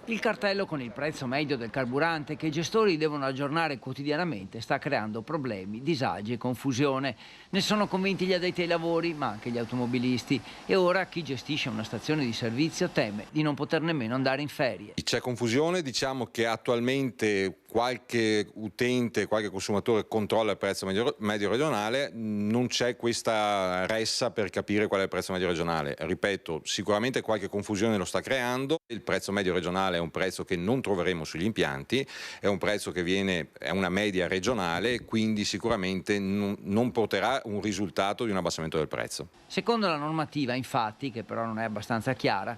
Il cartello con il prezzo medio del carburante che i gestori devono aggiornare quotidianamente sta creando problemi, disagi e confusione. Ne sono convinti gli addetti ai lavori, ma anche gli automobilisti. E ora chi gestisce una stazione di servizio teme di non poter nemmeno andare in ferie. C'è confusione, diciamo che attualmente qualche utente, qualche consumatore controlla il prezzo medio regionale, non c'è questa ressa per capire qual è il prezzo medio regionale. Ripeto, sicuramente qualche confusione lo sta creando, il prezzo medio regionale è un prezzo che non troveremo sugli impianti, è un prezzo che è una media regionale, quindi sicuramente non porterà un risultato di un abbassamento del prezzo. Secondo la normativa, infatti, che però non è abbastanza chiara,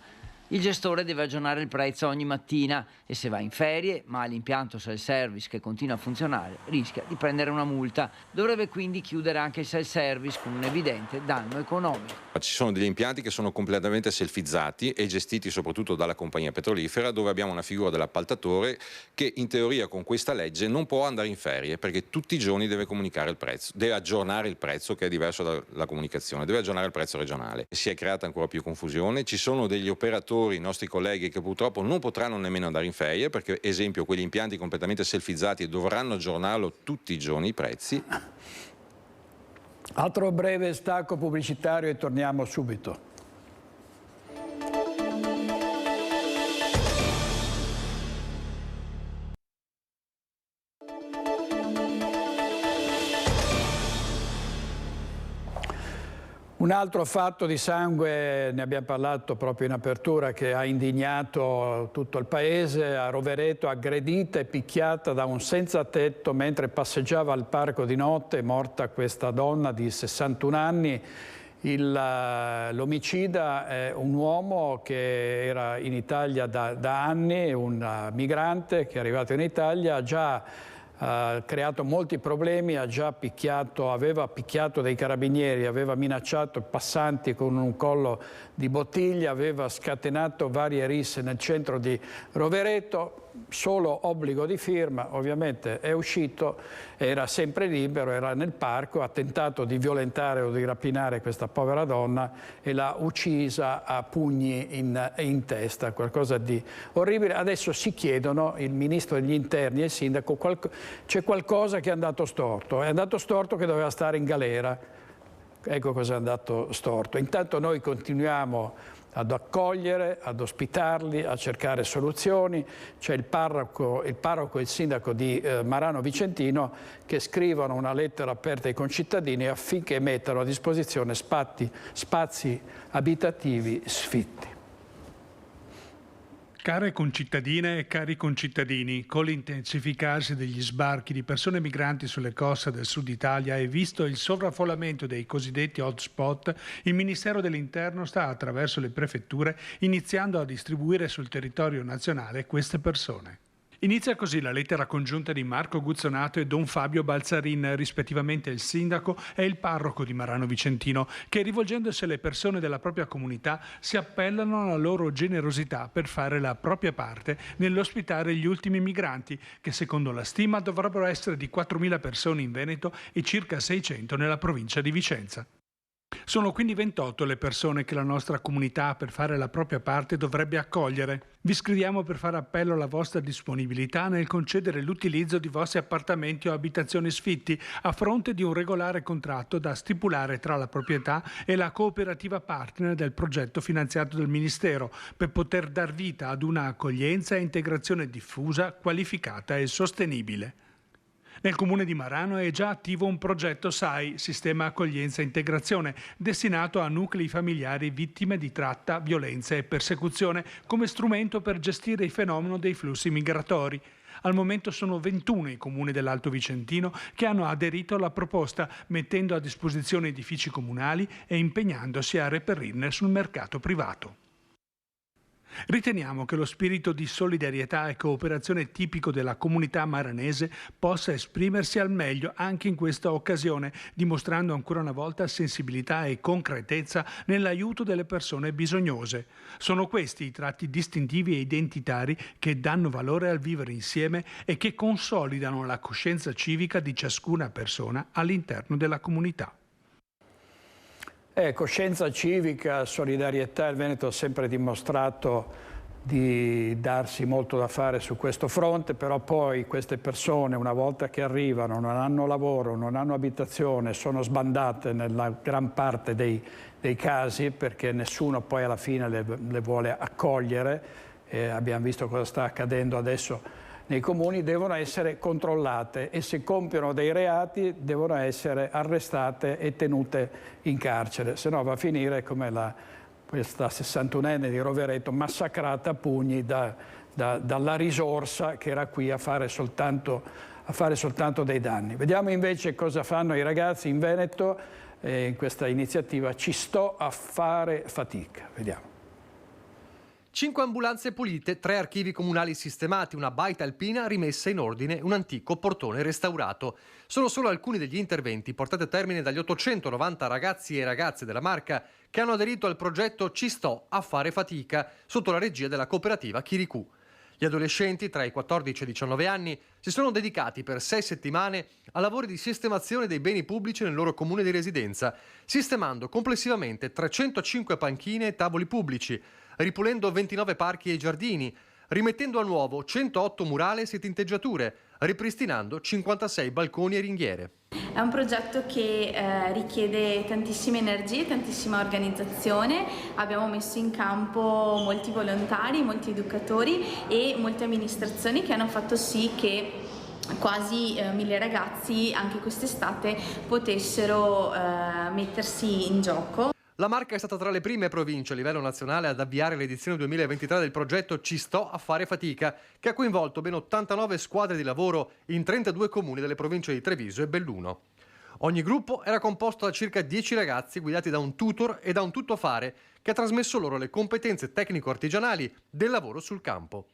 il gestore deve aggiornare il prezzo ogni mattina e se va in ferie, ma l'impianto self-service che continua a funzionare, rischia di prendere una multa. Dovrebbe quindi chiudere anche il self-service con un evidente danno economico. Ci sono degli impianti che sono completamente selfizzati e gestiti soprattutto dalla compagnia petrolifera, dove abbiamo una figura dell'appaltatore che in teoria con questa legge non può andare in ferie perché tutti i giorni deve comunicare il prezzo, deve aggiornare il prezzo, che è diverso dalla comunicazione, deve aggiornare il prezzo regionale. Si è creata ancora più confusione, ci sono degli operatori, i nostri colleghi, che purtroppo non potranno nemmeno andare in ferie perché, esempio, quegli impianti completamente selfizzati dovranno aggiornarlo tutti i giorni i prezzi. Altro breve stacco pubblicitario e torniamo subito. Un altro fatto di sangue, ne abbiamo parlato proprio in apertura, che ha indignato tutto il paese. A Rovereto, aggredita e picchiata da un senza tetto mentre passeggiava al parco di notte, è morta questa donna di 61 anni. L'omicida è un uomo che era in Italia da anni, un migrante che è arrivato in Italia, ha già creato molti problemi, aveva picchiato dei carabinieri, aveva minacciato passanti con un collo di bottiglia, aveva scatenato varie risse nel centro di Rovereto. Solo obbligo di firma, ovviamente è uscito, era sempre libero, era nel parco, ha tentato di violentare o di rapinare questa povera donna e l'ha uccisa a pugni in testa, qualcosa di orribile. Adesso si chiedono, il ministro degli interni e il sindaco, c'è qualcosa che è andato storto, che doveva stare in galera. Ecco cosa è andato storto. Intanto noi continuiamo ad accogliere, ad ospitarli, a cercare soluzioni. C'è il parroco e il sindaco di Marano Vicentino che scrivono una lettera aperta ai concittadini affinché mettano a disposizione spazi abitativi sfitti. Care concittadine e cari concittadini, con l'intensificarsi degli sbarchi di persone migranti sulle coste del sud Italia e visto il sovraffollamento dei cosiddetti hotspot, il Ministero dell'Interno sta, attraverso le prefetture, iniziando a distribuire sul territorio nazionale queste persone. Inizia così la lettera congiunta di Marco Guzzonato e Don Fabio Balzarin, rispettivamente il sindaco e il parroco di Marano Vicentino, che rivolgendosi alle persone della propria comunità si appellano alla loro generosità per fare la propria parte nell'ospitare gli ultimi migranti, che secondo la stima dovrebbero essere di 4.000 persone in Veneto e circa 600 nella provincia di Vicenza. Sono quindi 28 le persone che la nostra comunità, per fare la propria parte, dovrebbe accogliere. Vi scriviamo per fare appello alla vostra disponibilità nel concedere l'utilizzo di vostri appartamenti o abitazioni sfitti a fronte di un regolare contratto da stipulare tra la proprietà e la cooperativa partner del progetto finanziato dal Ministero, per poter dar vita ad una accoglienza e integrazione diffusa, qualificata e sostenibile. Nel comune di Marano è già attivo un progetto SAI, Sistema Accoglienza e Integrazione, destinato a nuclei familiari vittime di tratta, violenza e persecuzione, come strumento per gestire il fenomeno dei flussi migratori. Al momento sono 21 i comuni dell'Alto Vicentino che hanno aderito alla proposta, mettendo a disposizione edifici comunali e impegnandosi a reperirne sul mercato privato. Riteniamo che lo spirito di solidarietà e cooperazione tipico della comunità maranese possa esprimersi al meglio anche in questa occasione, dimostrando ancora una volta sensibilità e concretezza nell'aiuto delle persone bisognose. Sono questi i tratti distintivi e identitari che danno valore al vivere insieme e che consolidano la coscienza civica di ciascuna persona all'interno della comunità. Coscienza civica, solidarietà, il Veneto ha sempre dimostrato di darsi molto da fare su questo fronte, però poi queste persone una volta che arrivano non hanno lavoro, non hanno abitazione, sono sbandate nella gran parte dei casi perché nessuno poi alla fine le vuole accogliere. Abbiamo visto cosa sta accadendo adesso nei comuni, devono essere controllate e se compiono dei reati devono essere arrestate e tenute in carcere, se no va a finire come questa 61enne di Rovereto massacrata a pugni dalla risorsa che era qui a fare soltanto dei danni. Vediamo invece cosa fanno i ragazzi in Veneto in questa iniziativa Ci sto a fare fatica. Vediamo. 5 ambulanze pulite, 3 archivi comunali sistemati, una baita alpina rimessa in ordine, un antico portone restaurato. Sono solo alcuni degli interventi portati a termine dagli 890 ragazzi e ragazze della Marca che hanno aderito al progetto Ci sto a fare fatica, sotto la regia della cooperativa Chiricù. Gli adolescenti, tra i 14 e i 19 anni, si sono dedicati per 6 settimane a lavori di sistemazione dei beni pubblici nel loro comune di residenza, sistemando complessivamente 305 panchine e tavoli pubblici, ripulendo 29 parchi e giardini, rimettendo a nuovo 108 murales e tinteggiature, ripristinando 56 balconi e ringhiere. È un progetto che richiede tantissime energie, tantissima organizzazione. Abbiamo messo in campo molti volontari, molti educatori e molte amministrazioni che hanno fatto sì che quasi 1000 ragazzi anche quest'estate potessero mettersi in gioco. La Marca è stata tra le prime province a livello nazionale ad avviare l'edizione 2023 del progetto Ci sto a fare fatica, che ha coinvolto ben 89 squadre di lavoro in 32 comuni delle province di Treviso e Belluno. Ogni gruppo era composto da circa 10 ragazzi guidati da un tutor e da un tuttofare che ha trasmesso loro le competenze tecnico-artigianali del lavoro sul campo.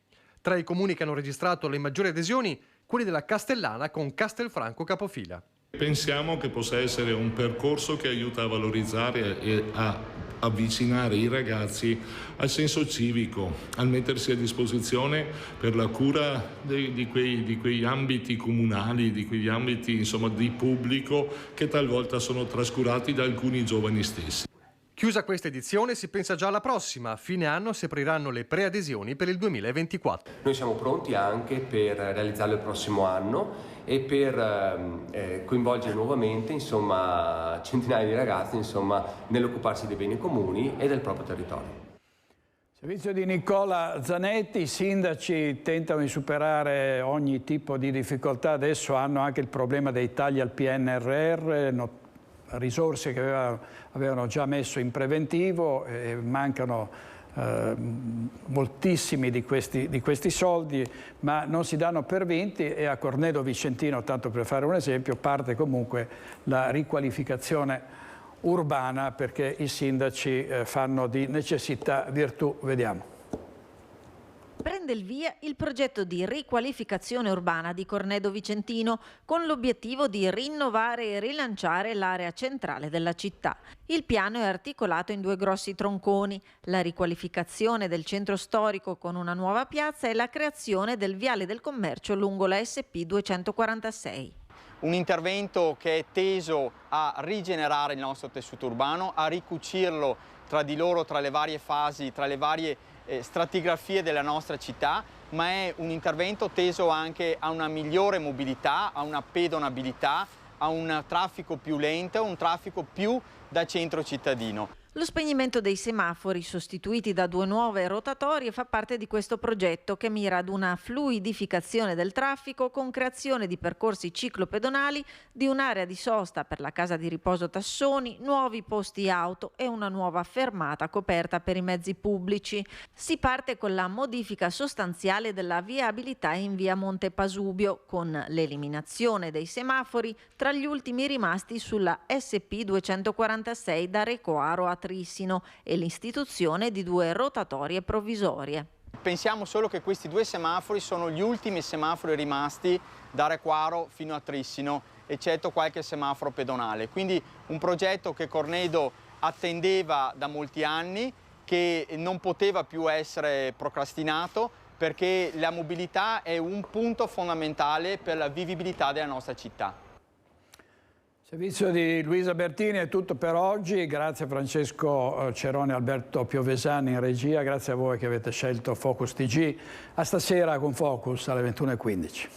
Tra i comuni che hanno registrato le maggiori adesioni, quelli della Castellana con Castelfranco capofila. Pensiamo che possa essere un percorso che aiuta a valorizzare e a avvicinare i ragazzi al senso civico, al mettersi a disposizione per la cura di quegli ambiti comunali, di quegli ambiti insomma di pubblico che talvolta sono trascurati da alcuni giovani stessi. Chiusa questa edizione si pensa già alla prossima. A fine anno si apriranno le preadesioni per il 2024. Noi siamo pronti anche per realizzarlo il prossimo anno e per coinvolgere nuovamente insomma, centinaia di ragazzi insomma, nell'occuparsi dei beni comuni e del proprio territorio. Servizio di Nicola Zanetti, i sindaci tentano di superare ogni tipo di difficoltà, adesso hanno anche il problema dei tagli al PNRR, risorse che avevano già messo in preventivo, mancano moltissimi di questi soldi, ma non si danno per vinti e a Cornedo Vicentino, tanto per fare un esempio, parte comunque la riqualificazione urbana perché i sindaci fanno di necessità virtù. Vediamo. prende il via il progetto di riqualificazione urbana di Cornedo Vicentino con l'obiettivo di rinnovare e rilanciare l'area centrale della città. Il piano è articolato in 2 grossi tronconi, la riqualificazione del centro storico con una nuova piazza e la creazione del viale del commercio lungo la SP 246. Un intervento che è teso a rigenerare il nostro tessuto urbano, a ricucirlo tra di loro, tra le varie fasi, tra le varie stratigrafie della nostra città, ma è un intervento teso anche a una migliore mobilità, a una pedonabilità, a un traffico più lento, un traffico più da centro cittadino. Lo spegnimento dei semafori, sostituiti da 2 nuove rotatorie, fa parte di questo progetto che mira ad una fluidificazione del traffico con creazione di percorsi ciclopedonali, di un'area di sosta per la casa di riposo Tassoni, nuovi posti auto e una nuova fermata coperta per i mezzi pubblici. Si parte con la modifica sostanziale della viabilità in via Monte Pasubio, con l'eliminazione dei semafori, tra gli ultimi rimasti sulla SP 246 da Recoaro a Trissino, e l'istituzione di 2 rotatorie provvisorie. Pensiamo solo che questi 2 semafori sono gli ultimi semafori rimasti da Recoaro fino a Trissino, eccetto qualche semaforo pedonale. Quindi un progetto che Cornedo attendeva da molti anni, che non poteva più essere procrastinato, perché la mobilità è un punto fondamentale per la vivibilità della nostra città. Il servizio di Luisa Bertini è tutto per oggi, grazie a Francesco Cerone e Alberto Piovesani in regia, grazie a voi che avete scelto Focus TG. A stasera con Focus alle 21:15.